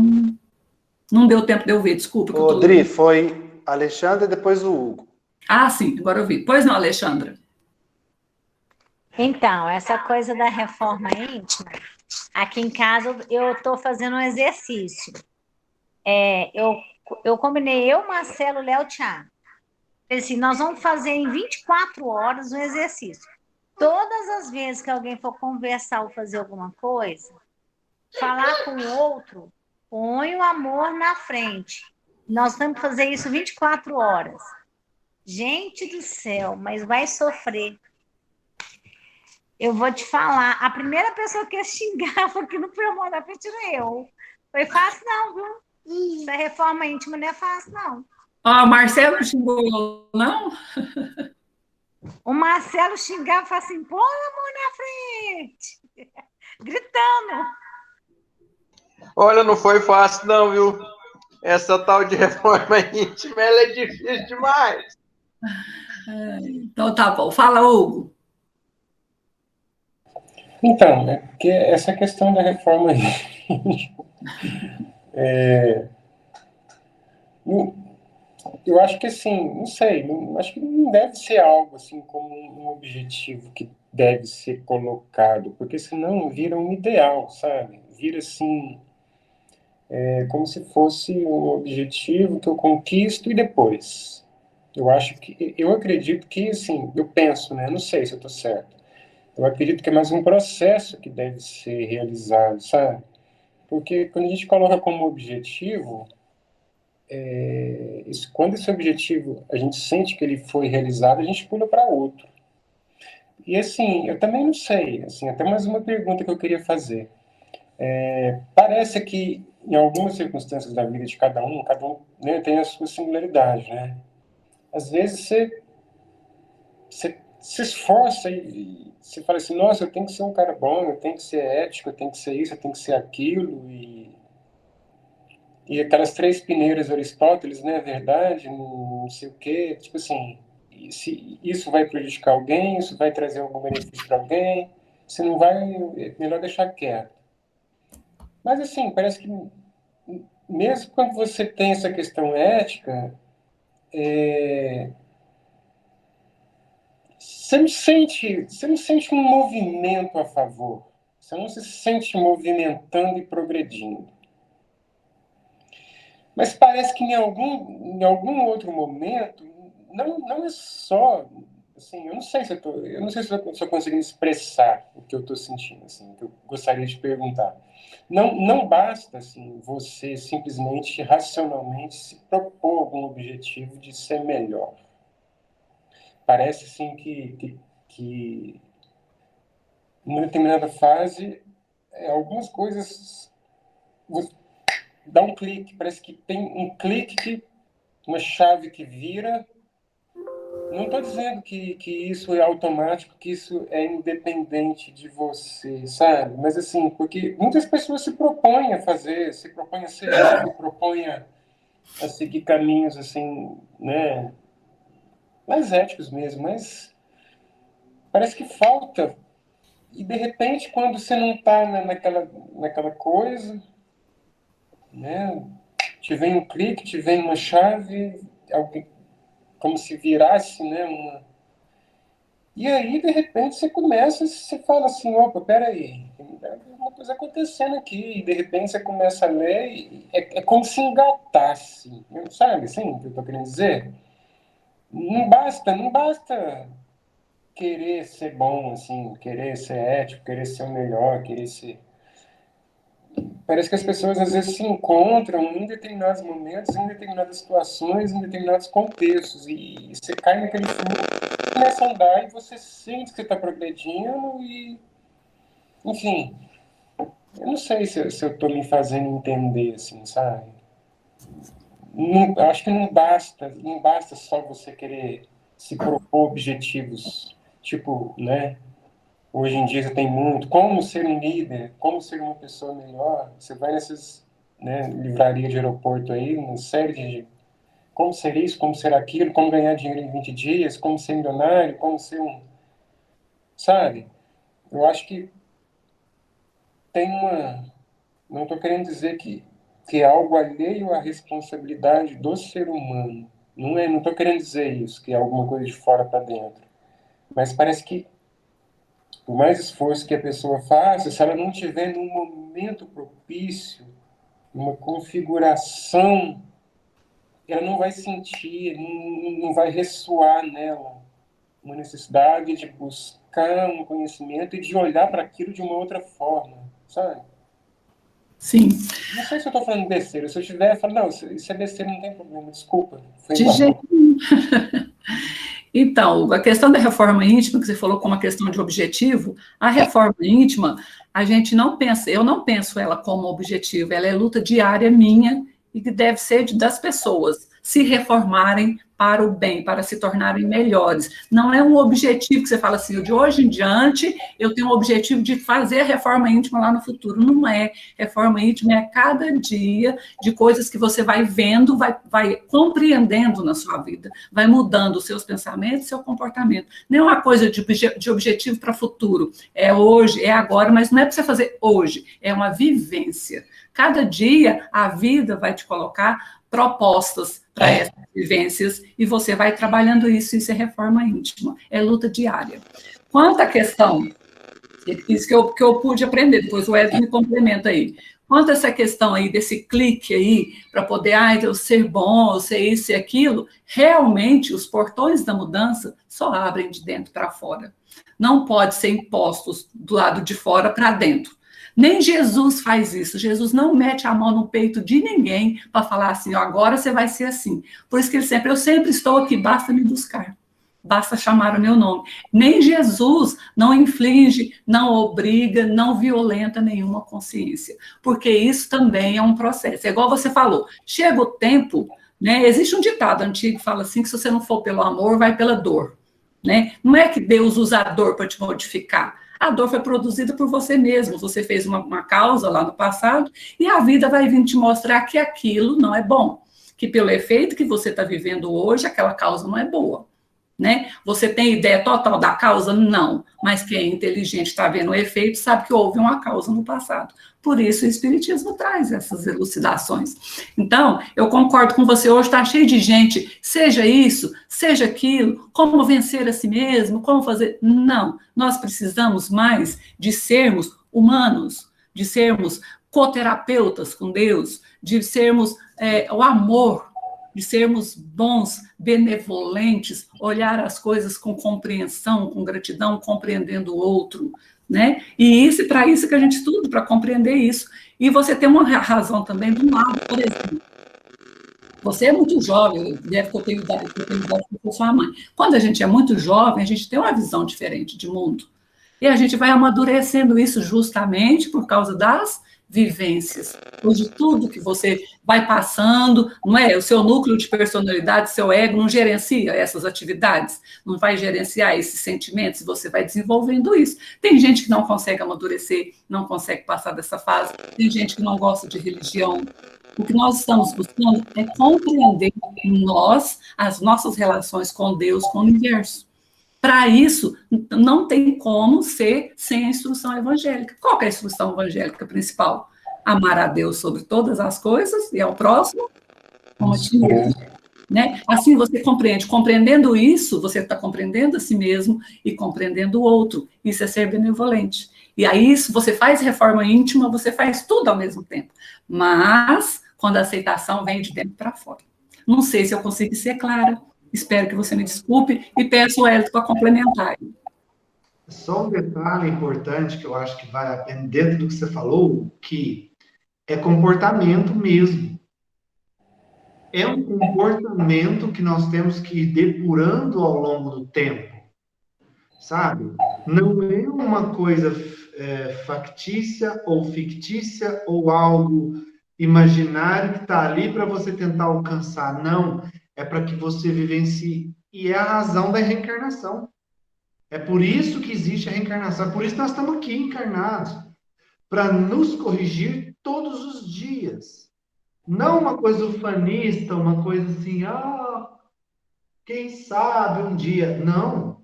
não deu tempo de eu ver, desculpa. Dri, foi Alexandre e depois o Hugo. Ah, sim, agora eu vi. Pois não, Alexandra? Então, essa coisa da reforma íntima, aqui em casa eu estou fazendo um exercício. Eu combinei, Marcelo, Léo, Thiago. Assim, nós vamos fazer em 24 horas um exercício. Todas as vezes que alguém for conversar ou fazer alguma coisa, falar com o outro, põe o amor na frente. Nós temos que fazer isso 24 horas. Gente do céu, mas vai sofrer. Eu vou te falar, a primeira pessoa que xingava aqui no programa da frente era eu. Foi fácil não, viu? Da reforma íntima não é fácil, não. Ah, o Marcelo xingou, não? O Marcelo xingava e falava assim, põe a mão na frente. Gritando. Olha, não foi fácil não, viu? Essa tal de reforma íntima, ela é difícil demais. Então tá bom. Fala, Hugo. Então, é porque essa questão da reforma eu acho que assim, não sei, acho que não deve ser algo assim como um objetivo que deve ser colocado, porque senão vira um ideal, sabe? Vira assim, como se fosse um objetivo que eu conquisto e depois. Eu acredito que, assim, eu penso, né? Não sei se eu estou certo. Eu acredito que é mais um processo que deve ser realizado, sabe? Porque quando a gente coloca como objetivo, quando esse objetivo a gente sente que ele foi realizado, a gente pula para outro. E assim, eu também não sei, assim, até mais uma pergunta que eu queria fazer. Parece que em algumas circunstâncias da vida de cada um, né, tem a sua singularidade, né? Às vezes você se esforça e você fala assim, nossa, eu tenho que ser um cara bom, eu tenho que ser ético, eu tenho que ser isso, eu tenho que ser aquilo, e aquelas três peneiras de Aristóteles, né, verdade, não sei o quê, tipo assim, se isso vai prejudicar alguém, isso vai trazer algum benefício para alguém, se não vai, é melhor deixar quieto. Mas assim, parece que mesmo quando você tem essa questão ética, você não sente um movimento a favor. Você não se sente movimentando e progredindo. Mas parece que em algum outro momento, não é só, assim, eu não sei se eu estou conseguindo expressar o que eu estou sentindo, assim, o que eu gostaria de perguntar. Não basta, assim, você simplesmente, racionalmente, se propor algum objetivo de ser melhor. Parece, assim, que em uma determinada fase, algumas coisas dá um clique, parece que tem um clique, uma chave que vira. Não estou dizendo que isso é automático, que isso é independente de você, sabe? Mas assim, porque muitas pessoas se propõem a fazer, se propõem a ser, se propõem a seguir caminhos assim, né, mais éticos mesmo, mas parece que falta. E de repente, quando você não está naquela coisa, né, te vem um clique, te vem uma chave, alguém, como se virasse, né, e aí, de repente, você fala assim, opa, peraí, tem uma coisa acontecendo aqui, e de repente você começa a ler, e é como se engatasse, sabe assim o que eu estou querendo dizer? Não basta querer ser bom, assim, querer ser ético, querer ser o melhor, querer ser... Parece que as pessoas às vezes se encontram em determinados momentos, em determinadas situações, em determinados contextos, e você cai naquele fluxo, começa a andar e você sente que você está progredindo e, enfim, eu não sei se eu estou me fazendo entender, assim, sabe? Não, acho que não basta só você querer se propor objetivos, tipo, né? Hoje em dia você tem muito. Como ser um líder, como ser uma pessoa melhor. Você vai nessas, né, livrarias de aeroporto aí, uma série de como ser isso, como ser aquilo, como ganhar dinheiro em 20 dias, como ser milionário, como ser um... Sabe? Eu acho que tem uma... Não estou querendo dizer que é algo alheio à responsabilidade do ser humano. Não estou querendo dizer isso, que é alguma coisa de fora para dentro. Mas parece que por mais esforço que a pessoa faça, se ela não tiver num momento propício, uma configuração, ela não vai sentir, não vai ressoar nela uma necessidade de buscar um conhecimento e de olhar para aquilo de uma outra forma, sabe? Sim. Não sei se eu estou falando besteira. Se eu tiver, eu falo, não, isso é besteira, não tem problema, desculpa. De jeito nenhum. Então, a questão da reforma íntima, que você falou como uma questão de objetivo, a reforma íntima, a gente não pensa, eu não penso ela como objetivo, ela é luta diária minha e que deve ser das pessoas se reformarem para o bem, para se tornarem melhores. Não é um objetivo que você fala assim, de hoje em diante eu tenho o objetivo de fazer a reforma íntima lá no futuro. Não é. Reforma íntima é a cada dia de coisas que você vai vendo, vai compreendendo na sua vida, vai mudando os seus pensamentos, seu comportamento. Não é uma coisa de objetivo para o futuro. É hoje, é agora, mas não é para você fazer hoje, é uma vivência. Cada dia a vida vai te colocar propostas para essas vivências e você vai trabalhando isso é reforma íntima, é luta diária. Quanto à questão, isso que eu pude aprender, depois o Edson me complementa aí, quanto a essa questão aí desse clique aí, para poder, eu ser bom, eu ser isso e aquilo, realmente os portões da mudança só abrem de dentro para fora. Não pode ser impostos do lado de fora para dentro. Nem Jesus faz isso. Jesus não mete a mão no peito de ninguém para falar assim, agora você vai ser assim. Por isso que eu sempre estou aqui, basta me buscar. Basta chamar o meu nome. Nem Jesus não inflige, não obriga, não violenta nenhuma consciência. Porque isso também é um processo. É igual você falou, chega o tempo, né? Existe um ditado antigo que fala assim, que se você não for pelo amor, vai pela dor. Né? Não é que Deus usa a dor para te modificar. A dor foi produzida por você mesmo. Você fez uma causa lá no passado e a vida vai vir te mostrar que aquilo não é bom. Que pelo efeito que você está vivendo hoje, aquela causa não é boa. Né? Você tem ideia total da causa? Não. Mas quem é inteligente está vendo o efeito, sabe que houve uma causa no passado. Por isso o Espiritismo traz essas elucidações. Então, eu concordo com você, hoje está cheio de gente, seja isso, seja aquilo, como vencer a si mesmo, como fazer... Não, nós precisamos mais de sermos humanos, de sermos coterapeutas com Deus, de sermos o amor, de sermos bons, benevolentes, olhar as coisas com compreensão, com gratidão, compreendendo o outro, né? E para isso que a gente estuda, para compreender isso. E você tem uma razão também do lado, por exemplo. Você é muito jovem, deve que eu tenho idade, porque eu sou sua mãe. Quando a gente é muito jovem, a gente tem uma visão diferente de mundo. E a gente vai amadurecendo isso justamente por causa das vivências, ou de tudo que você vai passando, não é? O seu núcleo de personalidade, seu ego não gerencia essas atividades, não vai gerenciar esses sentimentos, você vai desenvolvendo isso. Tem gente que não consegue amadurecer, não consegue passar dessa fase, tem gente que não gosta de religião. O que nós estamos buscando é compreender em nós as nossas relações com Deus, com o universo. Para isso, não tem como ser sem a instrução evangélica. Qual que é a instrução evangélica principal? Amar a Deus sobre todas as coisas e ao próximo como a ti mesmo. Né? Assim você compreende. Compreendendo isso, você está compreendendo a si mesmo e compreendendo o outro. Isso é ser benevolente. E aí, se você faz reforma íntima, você faz tudo ao mesmo tempo. Mas, quando a aceitação vem de dentro para fora. Não sei se eu consegui ser clara. Espero que você me desculpe e peço o Hélio para complementar. Só um detalhe importante que eu acho que vale a pena, dentro do que você falou, que é comportamento mesmo. É um comportamento que nós temos que ir depurando ao longo do tempo, sabe? Não é uma coisa factícia ou fictícia ou algo imaginário que está ali para você tentar alcançar. Não, é para que você vivencie. E é a razão da reencarnação. É por isso que existe a reencarnação. É por isso que nós estamos aqui encarnados. Para nos corrigir todos os dias. Não uma coisa ufanista, uma coisa assim, quem sabe um dia. Não.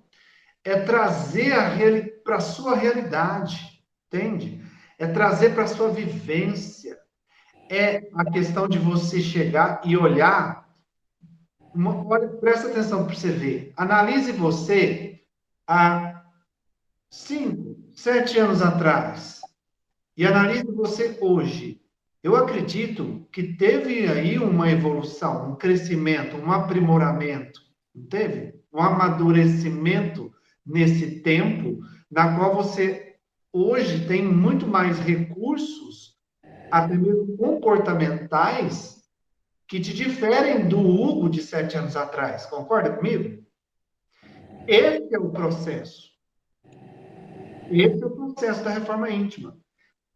É trazer para a sua realidade. Entende? É trazer para a sua vivência. É a questão de você chegar e olhar. Olha, presta atenção para você ver. Analise você há 5, 7 anos atrás e analise você hoje. Eu acredito que teve aí uma evolução, um crescimento, um aprimoramento, não teve? Um amadurecimento nesse tempo, na qual você hoje tem muito mais recursos, até mesmo comportamentais, que te diferem do Hugo de 7 anos atrás. Concorda comigo? Esse é o processo. Esse é o processo da reforma íntima,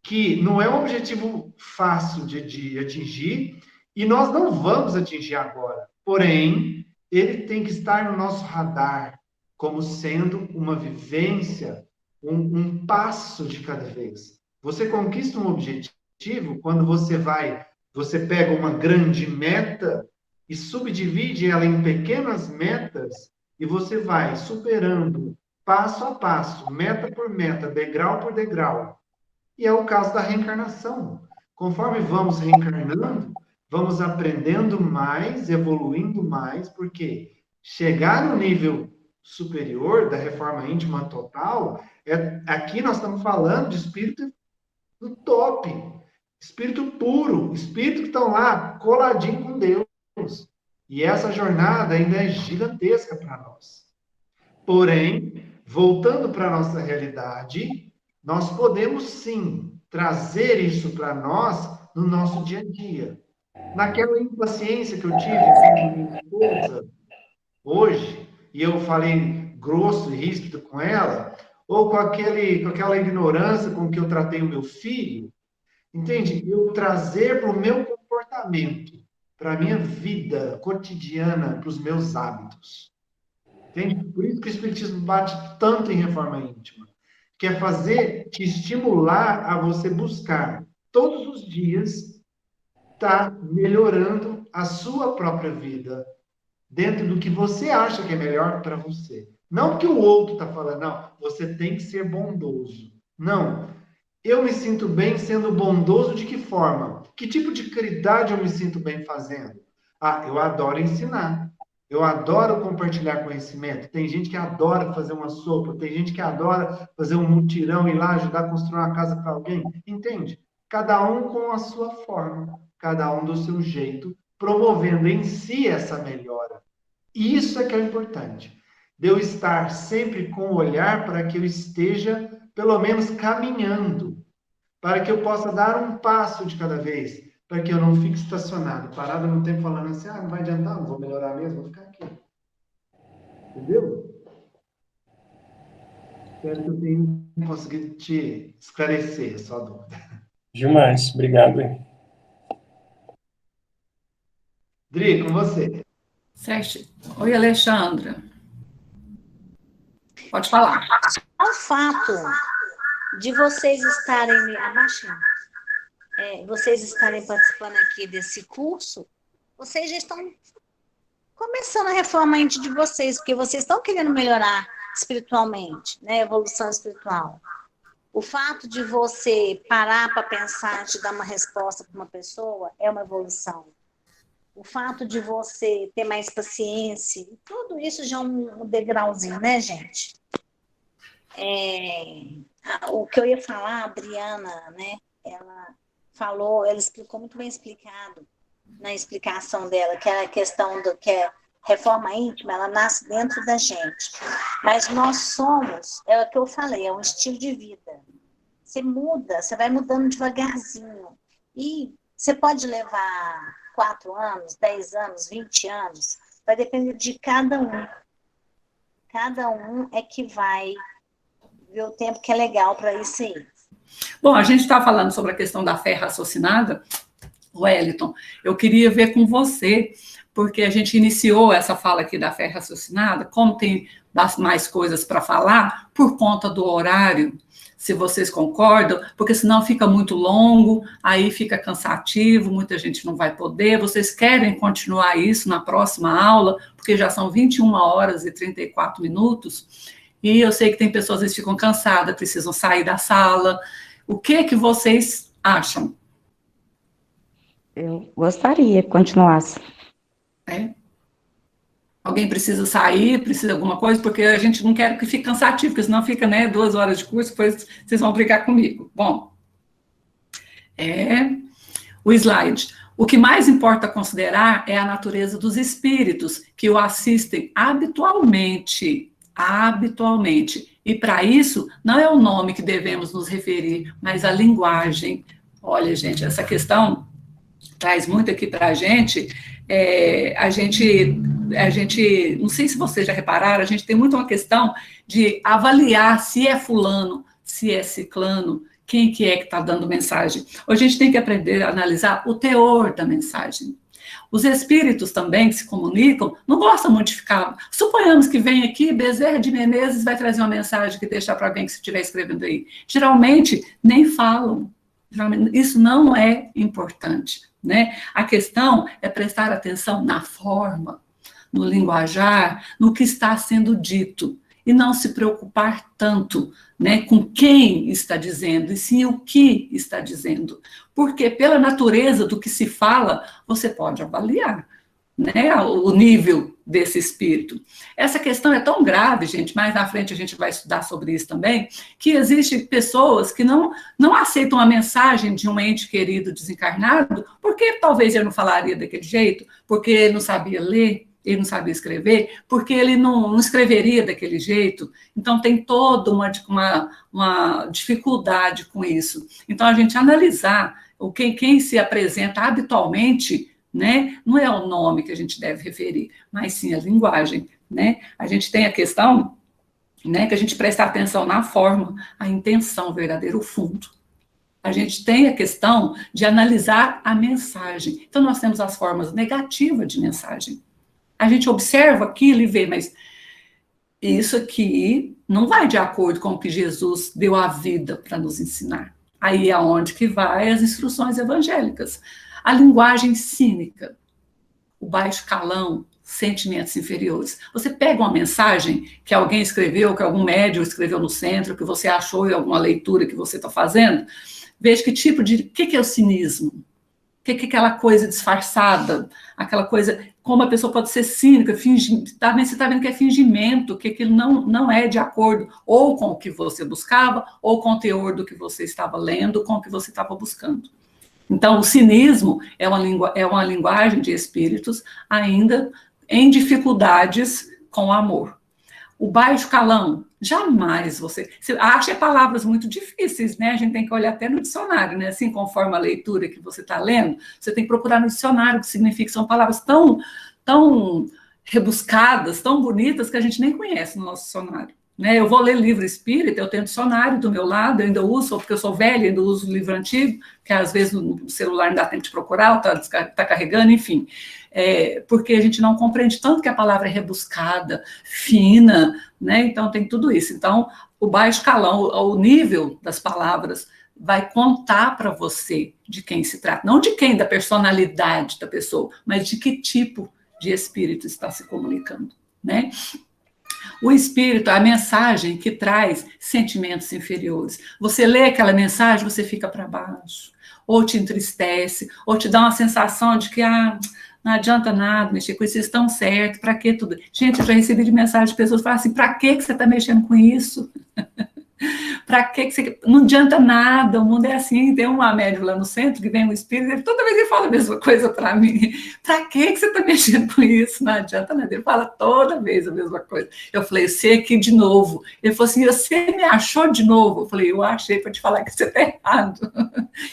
que não é um objetivo fácil de atingir, e nós não vamos atingir agora. Porém, ele tem que estar no nosso radar, como sendo uma vivência, um passo de cada vez. Você conquista um objetivo quando você pega uma grande meta e subdivide ela em pequenas metas, e você vai superando passo a passo, meta por meta, degrau por degrau. E é o caso da reencarnação. Conforme vamos reencarnando, vamos aprendendo mais, evoluindo mais, porque chegar no nível superior da reforma íntima total, aqui nós estamos falando de espírito do top, espírito puro, espírito que estão lá coladinho com Deus. E essa jornada ainda é gigantesca para nós. Porém, voltando para a nossa realidade, nós podemos sim trazer isso para nós no nosso dia a dia. Naquela impaciência que eu tive com minha esposa hoje, e eu falei grosso e ríspido com ela, ou com aquela ignorância com que eu tratei o meu filho, entende? Eu trazer para o meu comportamento, para a minha vida cotidiana, para os meus hábitos. Entende? Por isso que o Espiritismo bate tanto em reforma íntima. Quer fazer, te estimular a você buscar todos os dias estar melhorando a sua própria vida dentro do que você acha que é melhor para você. Não porque o outro está falando, não, você tem que ser bondoso. Não. Eu me sinto bem sendo bondoso de que forma? Que tipo de caridade eu me sinto bem fazendo? Eu adoro ensinar. Eu adoro compartilhar conhecimento. Tem gente que adora fazer uma sopa, tem gente que adora fazer um mutirão, ir lá ajudar a construir uma casa para alguém. Entende? Cada um com a sua forma, cada um do seu jeito, promovendo em si essa melhora. Isso é que é importante. De eu estar sempre com o olhar para que eu esteja, pelo menos, caminhando, para que eu possa dar um passo de cada vez, para que eu não fique estacionado, parado no tempo, falando assim, não vai adiantar, não vou melhorar mesmo, vou ficar aqui. Entendeu? Espero que eu tenha conseguido te esclarecer a sua dúvida. Demais, obrigado. Hein? Dri, com você. Certo. Oi, Alexandra. Pode falar. O fato de vocês estarem vocês estarem participando aqui desse curso, vocês já estão começando a reforma a mente de vocês, porque vocês estão querendo melhorar espiritualmente, né? Evolução espiritual. O fato de você parar para pensar antes de dar uma resposta para uma pessoa é uma evolução. O fato de você ter mais paciência, tudo isso já é um degrauzinho, né, gente? O que eu ia falar, a Briana, né? Ela explicou muito bem explicado na explicação dela, que é a questão do que é reforma íntima, ela nasce dentro da gente. Mas nós somos, é o que eu falei, é um estilo de vida. Você muda, você vai mudando devagarzinho. E você pode levar 4 anos, 10 anos, 20 anos, vai depender de cada um. Cada um é que vai ver o tempo que é legal para isso aí. Bom, a gente está falando sobre a questão da fé raciocinada, Wellington. Eu queria ver com você, porque a gente iniciou essa fala aqui da fé raciocinada, como tem mais coisas para falar, por conta do horário, se vocês concordam, porque senão fica muito longo, aí fica cansativo, muita gente não vai poder. Vocês querem continuar isso na próxima aula, porque já são 21 horas e 34 minutos, e eu sei que tem pessoas que às vezes ficam cansadas, precisam sair da sala. O que vocês acham? Eu gostaria que continuasse. Alguém precisa sair, precisa de alguma coisa, porque a gente não quer que fique cansativo, porque senão fica, 2 horas de curso, depois vocês vão brigar comigo. Bom, o slide. O que mais importa considerar é a natureza dos espíritos que o assistem habitualmente. E para isso, não é o nome que devemos nos referir, mas a linguagem. Olha, gente, essa questão traz muito aqui para a gente, não sei se vocês já repararam, a gente tem muito uma questão de avaliar se é fulano, se é ciclano, quem que é que está dando mensagem. Hoje a gente tem que aprender a analisar o teor da mensagem. Os espíritos também que se comunicam não gostam muito de ficar. Suponhamos que vem aqui Bezerra de Menezes vai trazer uma mensagem que deixar para alguém que estiver escrevendo aí. Geralmente nem falam. Isso não é importante, né? A questão é prestar atenção na forma, no linguajar, no que está sendo dito, e não se preocupar tanto, né, com quem está dizendo, e sim o que está dizendo. Porque pela natureza do que se fala, você pode avaliar, né, o nível desse espírito. Essa questão é tão grave, gente, mais na frente a gente vai estudar sobre isso também, que existem pessoas que não aceitam a mensagem de um ente querido desencarnado, porque talvez ele não falaria daquele jeito, porque ele não sabia ler, ele não sabia escrever, porque ele não escreveria daquele jeito. Então, tem toda uma dificuldade com isso. Então, a gente analisar quem se apresenta habitualmente, né, não é o nome que a gente deve referir, mas sim a linguagem, né? A gente tem a questão, né, que a gente presta atenção na forma, a intenção verdadeira, o fundo. A gente tem a questão de analisar a mensagem. Então, nós temos as formas negativas de mensagem. A gente observa aquilo e vê, mas isso aqui não vai de acordo com o que Jesus deu a vida para nos ensinar. Aí é onde que vai as instruções evangélicas. A linguagem cínica, o baixo calão, sentimentos inferiores. Você pega uma mensagem que alguém escreveu, que algum médium escreveu no centro, que você achou em alguma leitura que você está fazendo, veja que tipo de... O que é o cinismo? O que é aquela coisa disfarçada? Aquela coisa... Como a pessoa pode ser cínica, também você está vendo que é fingimento, que aquilo não é de acordo ou com o que você buscava, ou com o teor do que você estava lendo, com o que você estava buscando. Então, o cinismo é uma linguagem de espíritos ainda em dificuldades com o amor. O baixo calão, jamais você acha palavras muito difíceis, né? A gente tem que olhar até no dicionário, né? Assim, conforme a leitura que você está lendo, você tem que procurar no dicionário o que significa, que são palavras tão rebuscadas, tão bonitas, que a gente nem conhece no nosso dicionário. né? Eu vou ler livro espírita, eu tenho dicionário do meu lado, eu ainda uso, porque eu sou velha, ainda uso livro antigo, que às vezes no celular não dá tempo de procurar, está carregando, enfim. Porque a gente não compreende tanto que a palavra é rebuscada, fina, né? Então tem tudo isso. Então, o baixo calão, o nível das palavras, vai contar para você de quem se trata. Não de quem, da personalidade da pessoa, mas de que tipo de espírito está se comunicando, né? O espírito, a mensagem que traz sentimentos inferiores. Você lê aquela mensagem, você fica para baixo, ou te entristece, ou te dá uma sensação de que não adianta nada mexer com isso, vocês estão certos, para que tudo? Gente, eu já recebi de mensagem de pessoas que falam assim, para que você está mexendo com isso? Para que você... Não adianta nada, o mundo é assim. Tem uma médium lá no centro que vem um espírito, e toda vez ele fala a mesma coisa para mim. Para que você está mexendo com isso? Não adianta nada. Ele fala toda vez a mesma coisa. Eu falei, você aqui de novo. Ele falou assim, você me achou de novo? Eu falei, eu achei para te falar que você está errado.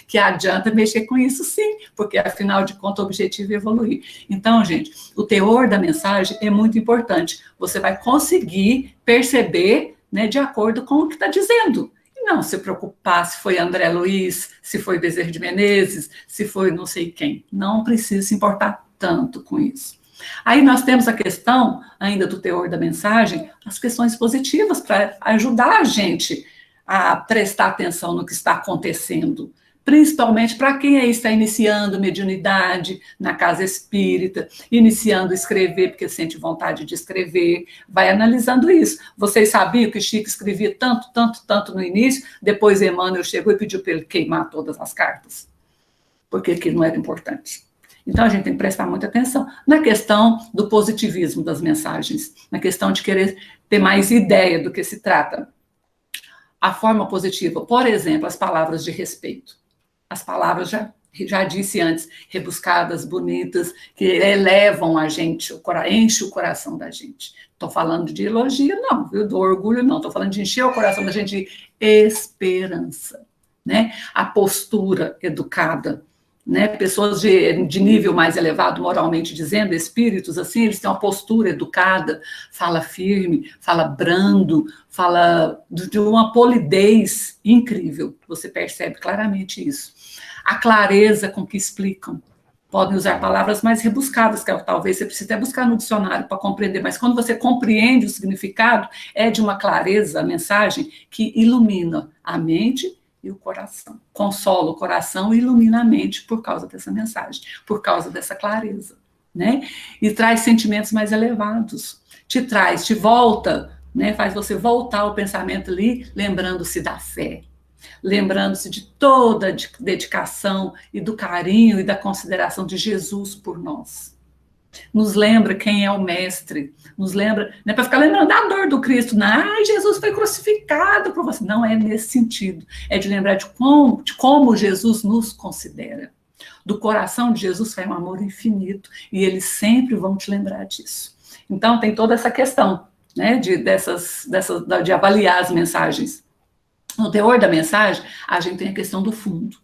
Que adianta mexer com isso sim, porque afinal de contas o objetivo é evoluir. Então, gente, o teor da mensagem é muito importante. Você vai conseguir perceber, né, de acordo com o que está dizendo. E não se preocupar se foi André Luiz, se foi Bezerra de Menezes, se foi não sei quem. Não precisa se importar tanto com isso. Aí nós temos a questão, ainda do teor da mensagem, as questões positivas para ajudar a gente a prestar atenção no que está acontecendo. Principalmente para quem aí está iniciando mediunidade na casa espírita, iniciando a escrever, porque sente vontade de escrever, vai analisando isso. Vocês sabiam que Chico escrevia tanto, tanto, tanto no início, depois Emmanuel chegou e pediu para ele queimar todas as cartas, porque aquilo não era importante. Então a gente tem que prestar muita atenção na questão do positivismo das mensagens, na questão de querer ter mais ideia do que se trata. A forma positiva, por exemplo, as palavras de respeito. As palavras, já disse antes, rebuscadas, bonitas, que elevam a gente, enche o coração da gente. Estou falando de elogio, não, viu? Do orgulho, não. Estou falando de encher o coração da gente de esperança, né? A postura educada, né? Pessoas de nível mais elevado, moralmente dizendo, espíritos assim, eles têm uma postura educada, fala firme, fala brando, fala de uma polidez incrível. Você percebe claramente isso. A clareza com que explicam. Podem usar palavras mais rebuscadas, que talvez você precise até buscar no dicionário para compreender, mas quando você compreende o significado, é de uma clareza a mensagem que ilumina a mente e o coração. Consola o coração e ilumina a mente por causa dessa mensagem, por causa dessa clareza, né? E traz sentimentos mais elevados. Te volta, né? Faz você voltar o pensamento ali, lembrando-se da fé, lembrando-se de toda a dedicação e do carinho e da consideração de Jesus por nós. Nos lembra quem é o mestre, nos lembra, não é para ficar lembrando da dor do Cristo, não, Jesus foi crucificado por você, não é nesse sentido, é de lembrar de como Jesus nos considera. Do coração de Jesus sai um amor infinito, e eles sempre vão te lembrar disso. Então tem toda essa questão, né, de avaliar as mensagens. No teor da mensagem, a gente tem a questão do fundo.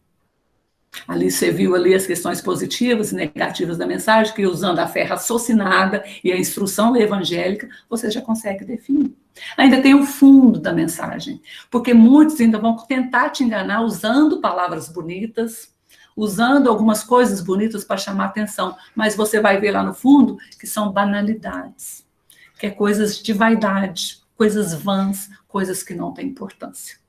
Ali você viu ali as questões positivas e negativas da mensagem, que usando a fé raciocinada e a instrução evangélica, você já consegue definir. Ainda tem o fundo da mensagem, porque muitos ainda vão tentar te enganar usando palavras bonitas, usando algumas coisas bonitas para chamar atenção, mas você vai ver lá no fundo que são banalidades, que é coisas de vaidade, coisas vãs, coisas que não têm importância.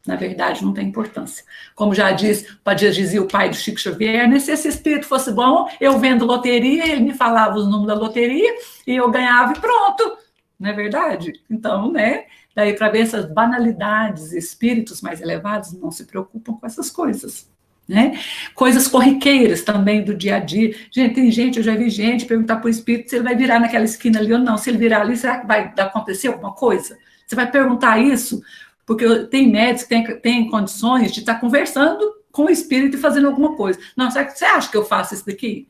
Na verdade, não tem importância. Como já dizia o pai do Chico Xavier, né, se esse espírito fosse bom, eu vendo loteria, ele me falava os números da loteria, e eu ganhava e pronto. Não é verdade? Então, né, daí para ver essas banalidades, espíritos mais elevados não se preocupam com essas coisas. Né? Coisas corriqueiras também do dia a dia. Gente, eu já vi gente perguntar para o espírito se ele vai virar naquela esquina ali ou não. Se ele virar ali, será que vai acontecer alguma coisa? Você vai perguntar isso? Porque tem médicos que têm condições de estar conversando com o espírito e fazendo alguma coisa. Não, será que você acha que eu faço isso daqui?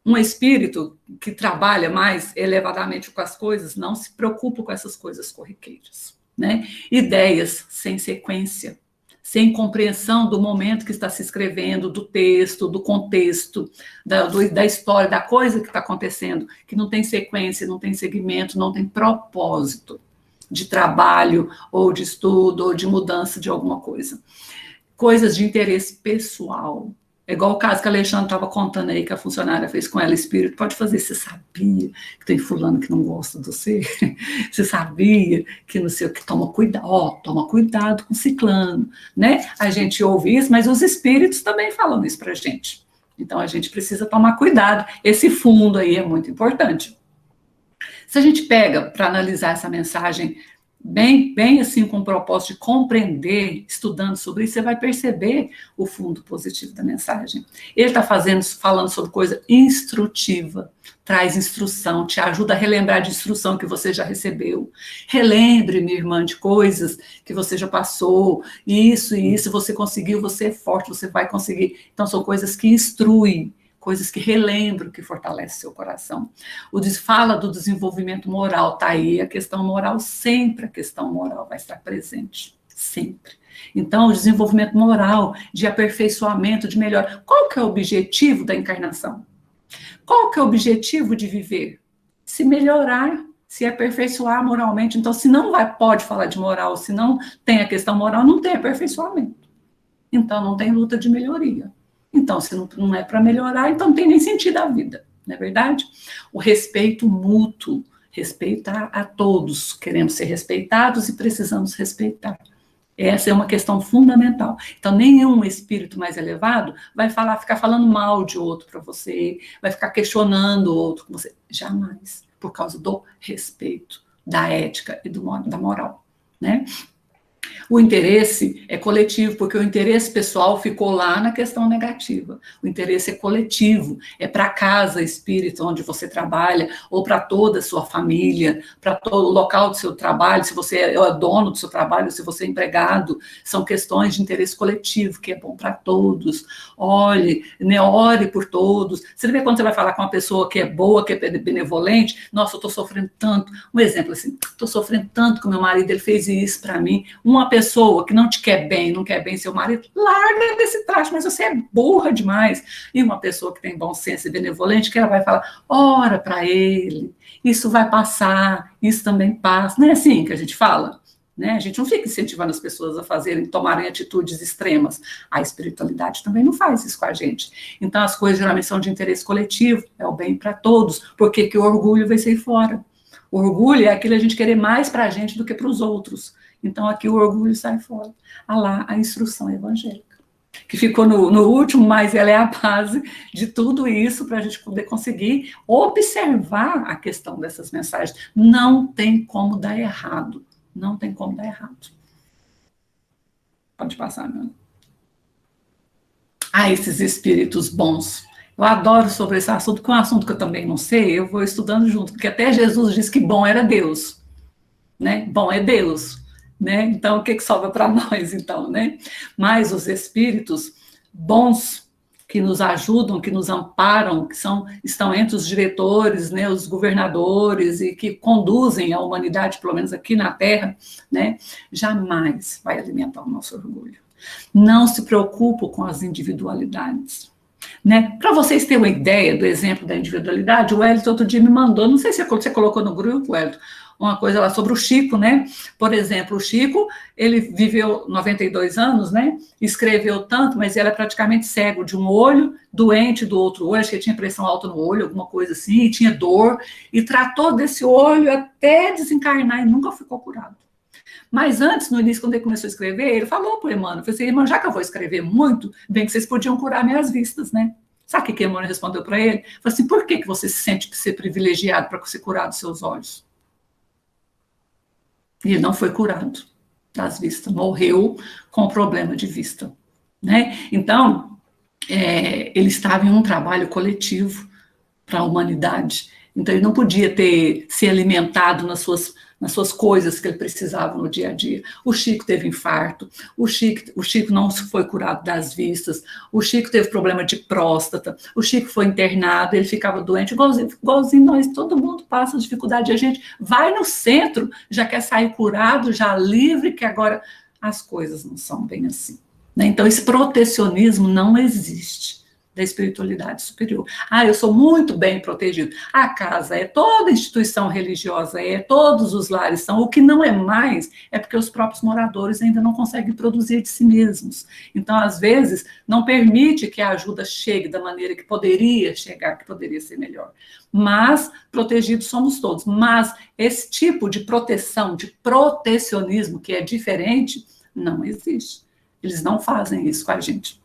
Um espírito que trabalha mais elevadamente com as coisas não se preocupa com essas coisas corriqueiras. Né? Ideias sem sequência, sem compreensão do momento que está se escrevendo, do texto, do contexto, da história, da coisa que está acontecendo, que não tem sequência, não tem segmento, não tem propósito. de trabalho, ou de estudo, ou de mudança de alguma coisa. Coisas de interesse pessoal. É igual o caso que a Alexandre estava contando aí, que a funcionária fez com ela, espírito, pode fazer, você sabia que tem fulano que não gosta de você? Você sabia que não sei o que, toma cuidado com ciclano, né? A gente ouve isso, mas os espíritos também falam isso pra gente. Então a gente precisa tomar cuidado. Esse fundo aí é muito importante. Se a gente pega para analisar essa mensagem bem assim, com o propósito de compreender, estudando sobre isso, você vai perceber o fundo positivo da mensagem. Ele está falando sobre coisa instrutiva, traz instrução, te ajuda a relembrar de instrução que você já recebeu. Relembre, minha irmã, de coisas que você já passou, isso e isso, você conseguiu, você é forte, você vai conseguir. Então, são coisas que instruem, coisas que relembram, que fortalecem seu coração. Fala do desenvolvimento moral, tá aí a questão moral, sempre a questão moral vai estar presente, sempre. Então, o desenvolvimento moral, de aperfeiçoamento, de melhor. Qual que é o objetivo da encarnação? Qual que é o objetivo de viver? Se melhorar, se aperfeiçoar moralmente. Então, se não pode falar de moral, se não tem a questão moral, não tem aperfeiçoamento. Então, não tem luta de melhoria. Então, se não é para melhorar, então não tem nem sentido a vida, não é verdade? O respeito mútuo, respeitar a todos, queremos ser respeitados e precisamos respeitar. Essa é uma questão fundamental. Então, nenhum espírito mais elevado vai ficar falando mal de outro para você, vai ficar questionando o outro com você. Jamais, por causa do respeito, da ética e da moral, né? O interesse é coletivo, porque o interesse pessoal ficou lá na questão negativa. O interesse é coletivo, é para a casa espírita onde você trabalha, ou para toda a sua família, para todo o local do seu trabalho, se você é dono do seu trabalho, se você é empregado, são questões de interesse coletivo, que é bom para todos. Olhe, né, ore por todos. Você vê quando você vai falar com uma pessoa que é boa, que é benevolente, nossa, eu estou sofrendo tanto. Um exemplo assim, estou sofrendo tanto que o meu marido ele fez isso para mim. Uma pessoa que não te quer bem, não quer bem seu marido, larga desse traste, mas você é burra demais. E uma pessoa que tem bom senso e benevolente, que ela vai falar, ora para ele, isso vai passar, isso também passa. Não é assim que a gente fala? Né? A gente não fica incentivando as pessoas a tomarem atitudes extremas. A espiritualidade também não faz isso com a gente. Então, as coisas geralmente são de interesse coletivo, é o bem para todos, porque que o orgulho vai sair fora. O orgulho é aquilo a gente querer mais para a gente do que para os outros. Então, aqui o orgulho sai fora. Lá, a instrução evangélica, que ficou no último, mas ela é a base de tudo isso para a gente poder conseguir observar a questão dessas mensagens. Não tem como dar errado. Não tem como dar errado. Pode passar, meu. Esses espíritos bons. Eu adoro sobre esse assunto, que é um assunto que eu também não sei, eu vou estudando junto, porque até Jesus disse que bom era Deus. Né? Bom é Deus. Né? Então, o que sobra para nós, então, né? Mas os espíritos bons que nos ajudam, que nos amparam, que estão entre os diretores, né, os governadores e que conduzem a humanidade, pelo menos aqui na Terra, né, jamais vai alimentar o nosso orgulho. Não se preocupe com as individualidades. Né? Para vocês terem uma ideia do exemplo da individualidade, o Wellington outro dia me mandou, não sei se você colocou no grupo, Wellington, uma coisa lá sobre o Chico, né? Por exemplo, o Chico, ele viveu 92 anos, né? Escreveu tanto, mas ele era praticamente cego de um olho, doente do outro olho, acho que ele tinha pressão alta no olho, alguma coisa assim, e tinha dor, e tratou desse olho até desencarnar e nunca ficou curado. Mas antes, no início, quando ele começou a escrever, ele falou para o Emmanuel, falou assim, Emmanuel, já que eu vou escrever muito, bem que vocês podiam curar minhas vistas, né? Sabe o que Emmanuel respondeu para ele? Falou assim, por que você se sente ser privilegiado para ser curado dos seus olhos? E ele não foi curado das vistas, morreu com problema de vista, né? Então, ele estava em um trabalho coletivo para a humanidade, então ele não podia ter se alimentado nas suas coisas que ele precisava no dia a dia. O Chico teve infarto, o Chico não foi curado das vistas, o Chico teve problema de próstata, o Chico foi internado, ele ficava doente, igualzinho nós, todo mundo passa dificuldade, a gente vai no centro, já quer sair curado, já livre, que agora as coisas não são bem assim. Né? Então, esse protecionismo não existe. da espiritualidade superior. Ah, eu sou muito bem protegido. A casa é toda instituição religiosa, todos os lares são. O que não é mais é porque os próprios moradores ainda não conseguem produzir de si mesmos. Então, às vezes, não permite que a ajuda chegue da maneira que poderia chegar, que poderia ser melhor. Mas protegidos somos todos. Mas esse tipo de proteção, de protecionismo, que é diferente, não existe. Eles não fazem isso com a gente.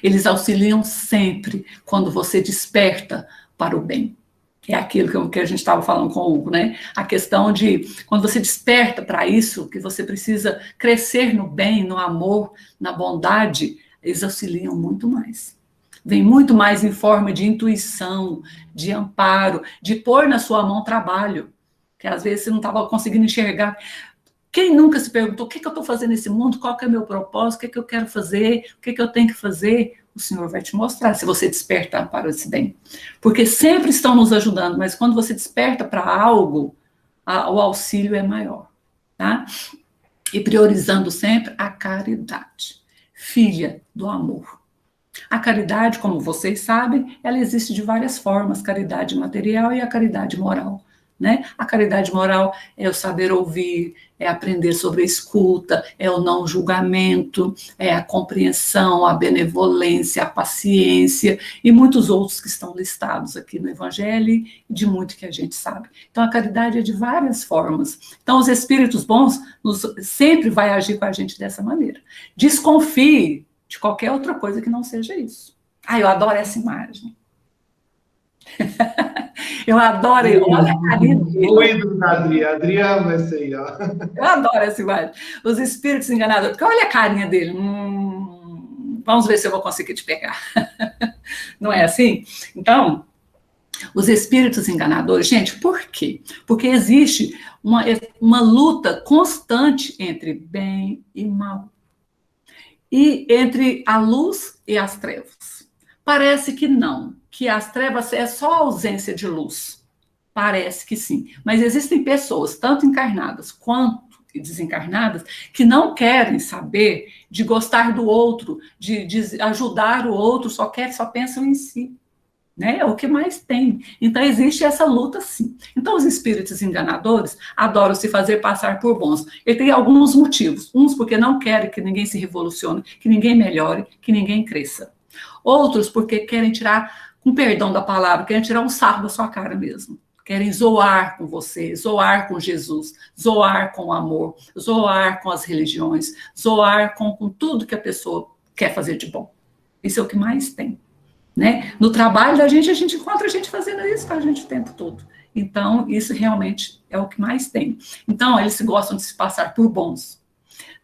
Eles auxiliam sempre quando você desperta para o bem. É aquilo que a gente estava falando com o Hugo, né? A questão de, quando você desperta para isso, que você precisa crescer no bem, no amor, na bondade, eles auxiliam muito mais. Vem muito mais em forma de intuição, de amparo, de pôr na sua mão trabalho, que às vezes você não estava conseguindo enxergar. Quem nunca se perguntou, o que eu estou fazendo nesse mundo, qual que é o meu propósito, o que eu quero fazer, o que eu tenho que fazer? O Senhor vai te mostrar, se você despertar para esse bem. Porque sempre estão nos ajudando, mas quando você desperta para algo, o auxílio é maior, tá? E priorizando sempre a caridade, filha do amor. A caridade, como vocês sabem, ela existe de várias formas, caridade material e a caridade moral. Né? A caridade moral é o saber ouvir, é aprender sobre a escuta, é o não julgamento, é a compreensão, a benevolência, a paciência e muitos outros que estão listados aqui no Evangelho e de muito que a gente sabe. Então a caridade é de várias formas. Então os espíritos bons sempre vai agir com a gente dessa maneira. Desconfie de qualquer outra coisa que não seja isso. Ah, eu adoro essa imagem. Eu adoro, olha a carinha dele. O ídolo da Adri, a Adri ama esse aí, ó. Eu adoro essa imagem. Os espíritos enganadores, porque olha a carinha dele. Vamos ver se eu vou conseguir te pegar. Não é assim? Então, os espíritos enganadores, gente, por quê? Porque existe uma luta constante entre bem e mal. E entre a luz e as trevas. Parece que não, que as trevas é só a ausência de luz. Parece que sim. Mas existem pessoas, tanto encarnadas quanto desencarnadas, que não querem saber de gostar do outro, de ajudar o outro, só pensam em si. Né? É o que mais tem. Então, existe essa luta, sim. Então, os espíritos enganadores adoram se fazer passar por bons. E tem alguns motivos. Uns porque não querem que ninguém se revolucione, que ninguém melhore, que ninguém cresça. Outros porque querem tirar, com perdão da palavra, querem tirar um sarro da sua cara mesmo. Querem zoar com você, zoar com Jesus, zoar com o amor, zoar com as religiões, zoar com tudo que a pessoa quer fazer de bom. Isso é o que mais tem. Né? No trabalho da gente, a gente encontra a gente fazendo isso com a gente o tempo todo. Então, isso realmente é o que mais tem. Então, eles gostam de se passar por bons.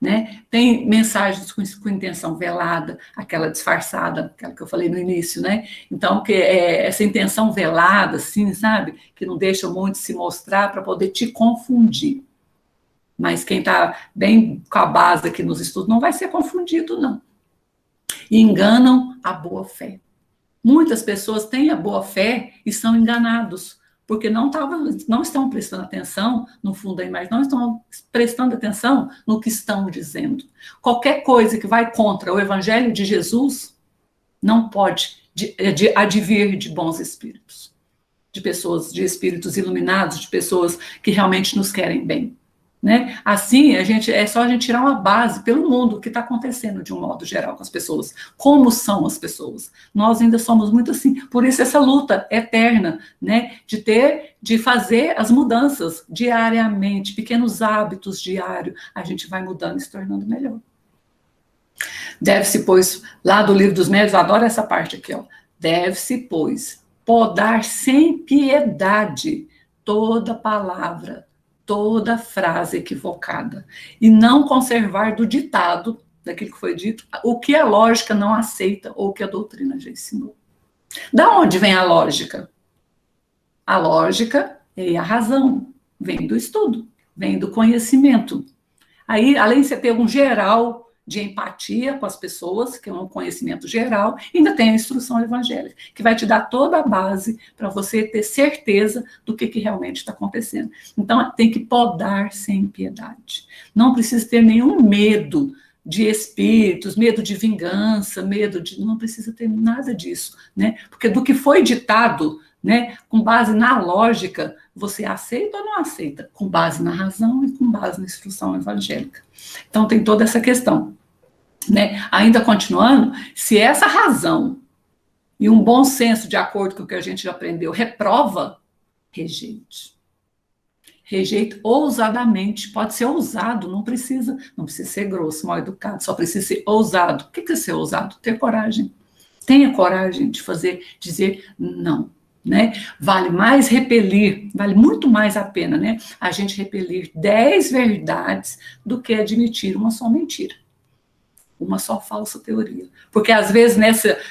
Né? Tem mensagens com intenção velada, aquela disfarçada, aquela que eu falei no início, né? Então, que essa intenção velada, assim, sabe? Que não deixa muito se mostrar para poder te confundir. Mas quem está bem com a base aqui nos estudos não vai ser confundido, não. E enganam a boa fé. Muitas pessoas têm a boa fé e são enganados, porque não estão prestando atenção no fundo da imagem, não estão prestando atenção no que estão dizendo. Qualquer coisa que vai contra o Evangelho de Jesus não pode advir de bons espíritos, de pessoas, de espíritos iluminados, de pessoas que realmente nos querem bem. Né? Assim, é só a gente tirar uma base pelo mundo que está acontecendo de um modo geral com as pessoas. Como são as pessoas? Nós ainda somos muito assim. Por isso essa luta eterna, né? De fazer as mudanças diariamente, pequenos hábitos diários, a gente vai mudando e se tornando melhor. Deve-se, pois, lá do Livro dos Médiuns, eu adoro essa parte aqui, ó. Deve-se, pois, podar sem piedade toda palavra, toda frase equivocada, e não conservar do ditado, daquilo que foi dito, o que a lógica não aceita ou o que a doutrina já ensinou. Da onde vem a lógica? A lógica é a razão, vem do estudo, vem do conhecimento. Aí, além de você ter um geral de empatia com as pessoas, que é um conhecimento geral, ainda tem a instrução evangélica, que vai te dar toda a base para você ter certeza do que realmente está acontecendo. Então, tem que podar sem piedade. Não precisa ter nenhum medo de espíritos, medo de vingança, medo de... Não precisa ter nada disso, né? Porque do que foi ditado, né, com base na lógica, você aceita ou não aceita? Com base na razão e com base na instrução evangélica. Então tem toda essa questão, né? Ainda continuando, se essa razão e um bom senso, de acordo com o que a gente já aprendeu, reprova, rejeite. Rejeite ousadamente, pode ser ousado, não precisa ser grosso, mal educado, só precisa ser ousado. O que é ser ousado? Ter coragem. Tenha coragem de dizer não, né? Vale mais repelir, vale muito mais a pena, né? A gente repelir 10 verdades do que admitir uma só mentira. Uma só falsa teoria. Porque, às vezes,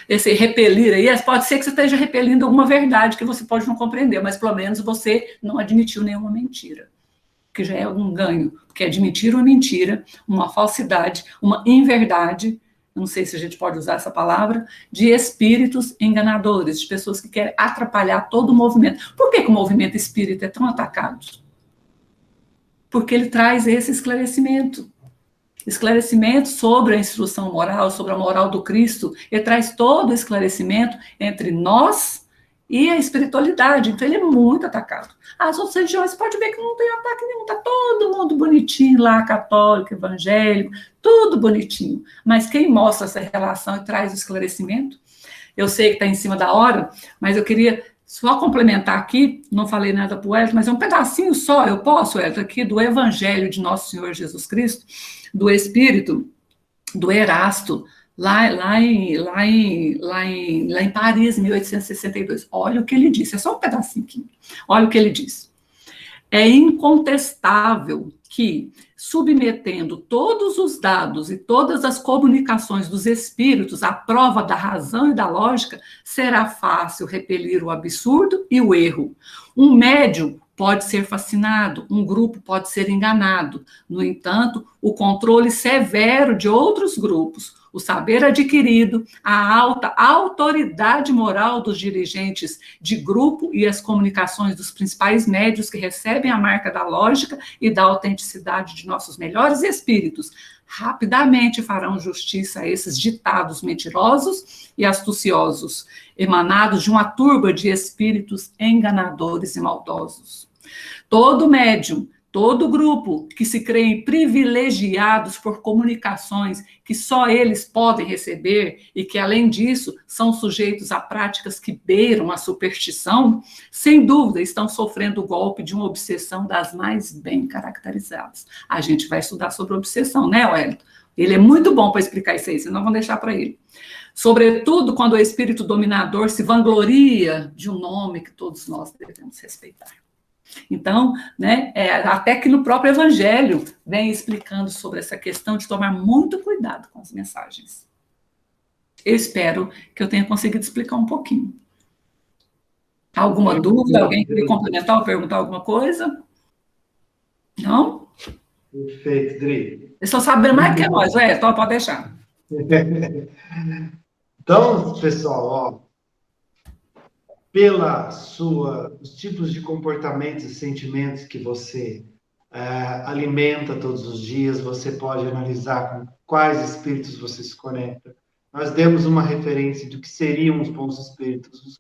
esse repelir aí, pode ser que você esteja repelindo alguma verdade que você pode não compreender, mas, pelo menos, você não admitiu nenhuma mentira, que já é um ganho. Porque admitir uma mentira, uma falsidade, uma inverdade, não sei se a gente pode usar essa palavra, de espíritos enganadores, de pessoas que querem atrapalhar todo o movimento. Por que o movimento espírita é tão atacado? Porque ele traz esse esclarecimento sobre a instrução moral, sobre a moral do Cristo, ele traz todo o esclarecimento entre nós e a espiritualidade, então ele é muito atacado. As outras religiões, pode ver que não tem ataque nenhum, está todo mundo bonitinho lá, católico, evangélico, tudo bonitinho, mas quem mostra essa relação e traz o esclarecimento, eu sei que está em cima da hora, mas eu queria só complementar aqui, não falei nada para o Elton, mas é um pedacinho só, eu posso, Elton, aqui do Evangelho de Nosso Senhor Jesus Cristo, do Espírito, do Erasto, lá em Paris, em 1862. Olha o que ele disse, é só um pedacinho aqui. Olha o que ele diz. É incontestável que, submetendo todos os dados e todas as comunicações dos espíritos à prova da razão e da lógica, será fácil repelir o absurdo e o erro. Um médium pode ser fascinado, um grupo pode ser enganado. No entanto, o controle severo de outros grupos, o saber adquirido, a alta autoridade moral dos dirigentes de grupo e as comunicações dos principais médios que recebem a marca da lógica e da autenticidade de nossos melhores espíritos, rapidamente farão justiça a esses ditados mentirosos e astuciosos, emanados de uma turba de espíritos enganadores e maldosos. Todo médium, todo grupo que se creem privilegiados por comunicações que só eles podem receber e que, além disso, são sujeitos a práticas que beiram a superstição, sem dúvida estão sofrendo o golpe de uma obsessão das mais bem caracterizadas. A gente vai estudar sobre obsessão, né, Wellington? Ele é muito bom para explicar isso aí, senão vamos deixar para ele. Sobretudo quando o espírito dominador se vangloria de um nome que todos nós devemos respeitar. Então, né, até que no próprio Evangelho vem explicando sobre essa questão de tomar muito cuidado com as mensagens. Eu espero que eu tenha conseguido explicar um pouquinho. Alguma dúvida? Alguém queria complementar ou perguntar alguma coisa? Não? Perfeito, Dri. Eu estou sabendo mais que nós, então pode deixar. Então, pessoal, ó, os tipos de comportamentos e sentimentos que você alimenta todos os dias, você pode analisar com quais espíritos você se conecta. Nós demos uma referência do que seriam os bons espíritos,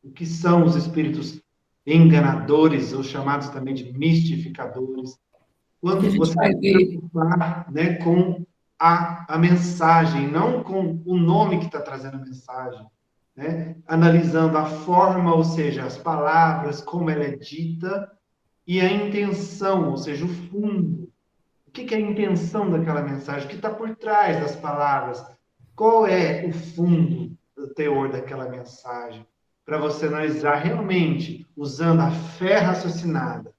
o que são os espíritos enganadores, ou chamados também de mistificadores. Quando você vai se preocupar, né, com a mensagem, não com o nome que está trazendo a mensagem, né? Analisando a forma, ou seja, as palavras, como ela é dita, e a intenção, ou seja, o fundo. O que é a intenção daquela mensagem? O que está por trás das palavras? Qual é o fundo do teor daquela mensagem? Para você analisar realmente, usando a fé raciocinada,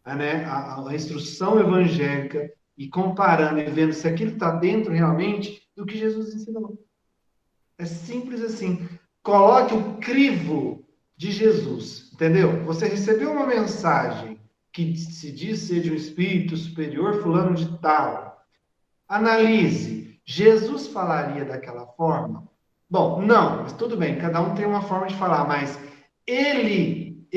né, a instrução evangélica, e comparando e vendo se aquilo está dentro realmente do que Jesus ensinou. É simples assim. Coloque o crivo de Jesus, entendeu? Você recebeu uma mensagem que se diz ser de um espírito superior, fulano de tal. Analise. Jesus falaria daquela forma? Bom, não, mas tudo bem, cada um tem uma forma de falar, mas ele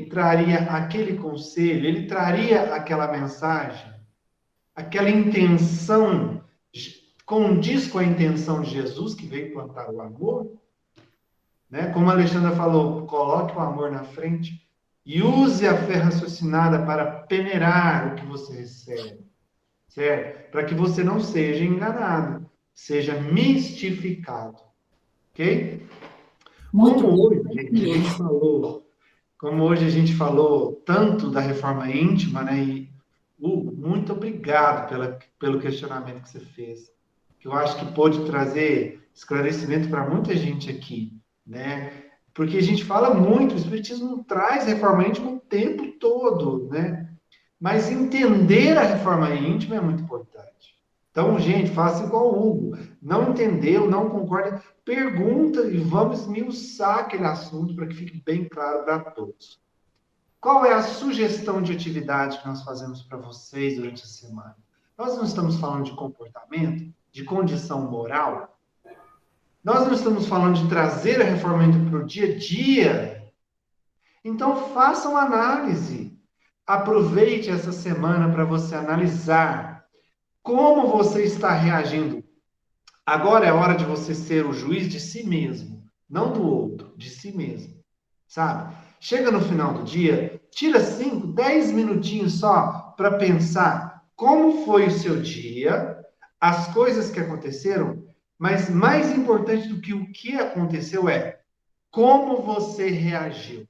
traria aquele conselho, ele traria aquela mensagem, aquela intenção condiz com a intenção de Jesus, que veio plantar o amor, né? Como a Alexandra falou, coloque o amor na frente e use a fé raciocinada para peneirar o que você recebe, certo? Para que você não seja enganado, seja mistificado, ok? Muito Como bom. hoje, como hoje a gente falou tanto da reforma íntima, né? E, Hugo, muito obrigado pelo questionamento que você fez, que eu acho que pôde trazer esclarecimento para muita gente aqui, né? Porque a gente fala muito, o Espiritismo traz reforma íntima o tempo todo, né? Mas entender a reforma íntima é muito importante. Então, gente, faça igual o Hugo. Não entendeu, não concorda, pergunta e vamos esmiuçar aquele assunto para que fique bem claro para todos. Qual é a sugestão de atividade que nós fazemos para vocês durante a semana? Nós não estamos falando de comportamento, de condição moral. Nós não estamos falando de trazer a reforma íntima para o dia a dia. Então, faça uma análise. Aproveite essa semana para você analisar como você está reagindo. Agora é hora de você ser o juiz de si mesmo, não do outro, de si mesmo, sabe? Chega no final do dia, tira 5, 10 minutinhos só para pensar como foi o seu dia, as coisas que aconteceram, mas mais importante do que o que aconteceu é como você reagiu.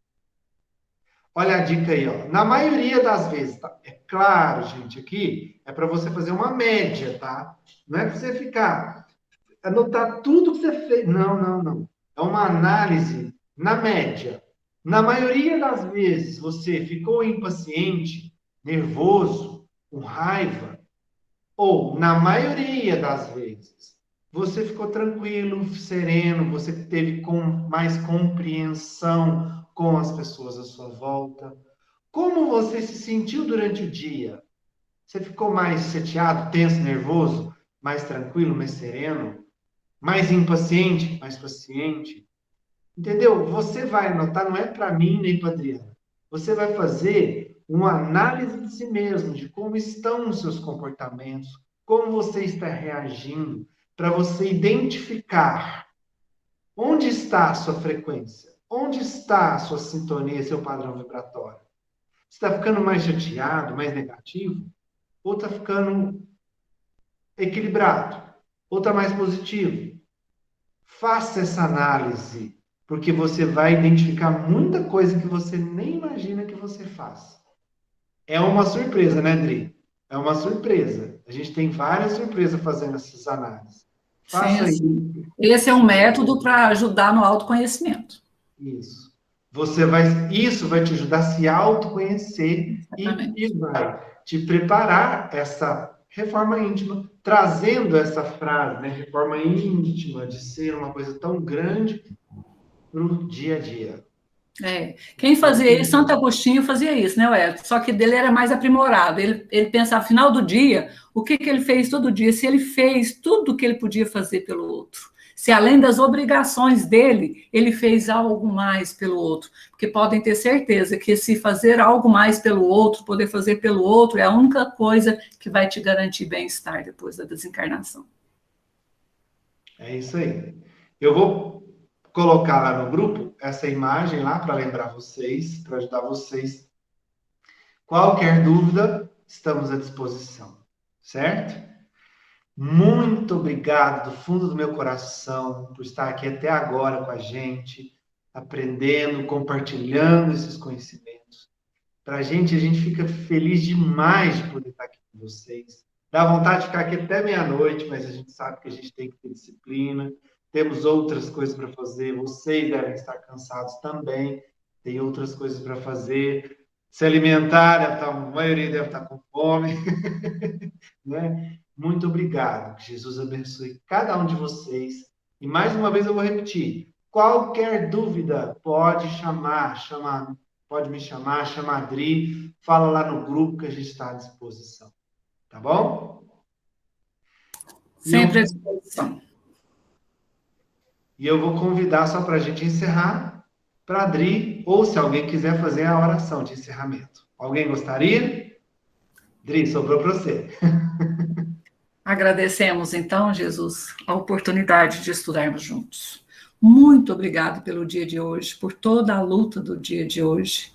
Olha a dica aí, ó. Na maioria das vezes, tá? É claro, gente, aqui é para você fazer uma média, tá? Não é para você ficar, anotar tudo que você fez. Não, não, não. É uma análise na média. Na maioria das vezes, você ficou impaciente, nervoso, com raiva, ou na maioria das vezes, você ficou tranquilo, sereno, você teve mais compreensão com as pessoas à sua volta. Como você se sentiu durante o dia? Você ficou mais chateado, tenso, nervoso, mais tranquilo, mais sereno, mais impaciente, mais paciente? Entendeu? Você vai anotar, não é para mim nem para Adriana. Você vai fazer uma análise de si mesmo, de como estão os seus comportamentos, como você está reagindo, para você identificar onde está a sua frequência, onde está a sua sintonia, seu padrão vibratório. Você está ficando mais chateado, mais negativo? Ou está ficando equilibrado? Ou está mais positivo? Faça essa análise, porque você vai identificar muita coisa que você nem imagina que você faz. É uma surpresa, né, Adri? É uma surpresa. A gente tem várias surpresas fazendo essas análises. Faça isso. Esse é um método para ajudar no autoconhecimento. Isso. Isso vai te ajudar a se autoconhecer e vai te preparar essa reforma íntima, trazendo essa frase, né? Reforma íntima, de ser uma coisa tão grande para o dia a dia. Quem fazia isso, Santo Agostinho fazia isso, né, Wellington? Só que dele era mais aprimorado. Ele pensava, no final do dia, o que ele fez todo dia, se ele fez tudo o que ele podia fazer pelo outro. Se além das obrigações dele, ele fez algo mais pelo outro. Porque podem ter certeza que se fazer algo mais pelo outro, poder fazer pelo outro, é a única coisa que vai te garantir bem-estar depois da desencarnação. É isso aí. Eu vou colocar lá no grupo essa imagem lá para lembrar vocês, para ajudar vocês. Qualquer dúvida, estamos à disposição, certo? Muito obrigado do fundo do meu coração por estar aqui até agora com a gente, aprendendo, compartilhando esses conhecimentos. Para a gente fica feliz demais de poder estar aqui com vocês. Dá vontade de ficar aqui até meia-noite, mas a gente sabe que a gente tem que ter disciplina. Temos outras coisas para fazer. Vocês devem estar cansados também. Tem outras coisas para fazer. Se alimentar, a maioria deve estar com fome. Né? Muito obrigado. Que Jesus abençoe cada um de vocês. E mais uma vez eu vou repetir. Qualquer dúvida, pode me chamar, chama a Adri, fala lá no grupo que a gente está à disposição. Tá bom? Sempre à disposição. E eu vou convidar, só para a gente encerrar, para a Adri, ou se alguém quiser fazer a oração de encerramento. Alguém gostaria? Adri, sobrou para você. Agradecemos, então, Jesus, a oportunidade de estudarmos juntos. Muito obrigado pelo dia de hoje, por toda a luta do dia de hoje.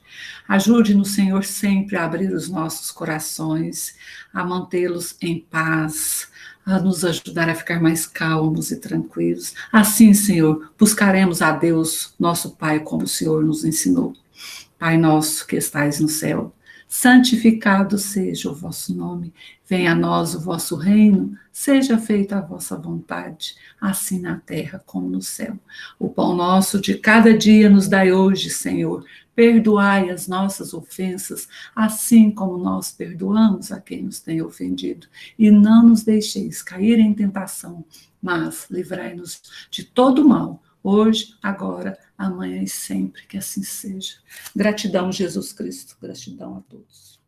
Ajude-nos, Senhor, sempre a abrir os nossos corações, a mantê-los em paz, a nos ajudar a ficar mais calmos e tranquilos. Assim, Senhor, buscaremos a Deus, nosso Pai, como o Senhor nos ensinou. Pai nosso que estais no céu, santificado seja o vosso nome. Venha a nós o vosso reino, seja feita a vossa vontade, assim na terra como no céu. O pão nosso de cada dia nos dai hoje, Senhor. Perdoai as nossas ofensas, assim como nós perdoamos a quem nos tem ofendido. E não nos deixeis cair em tentação, mas livrai-nos de todo mal, hoje, agora, amanhã e sempre, que assim seja. Gratidão, Jesus Cristo. Gratidão a todos.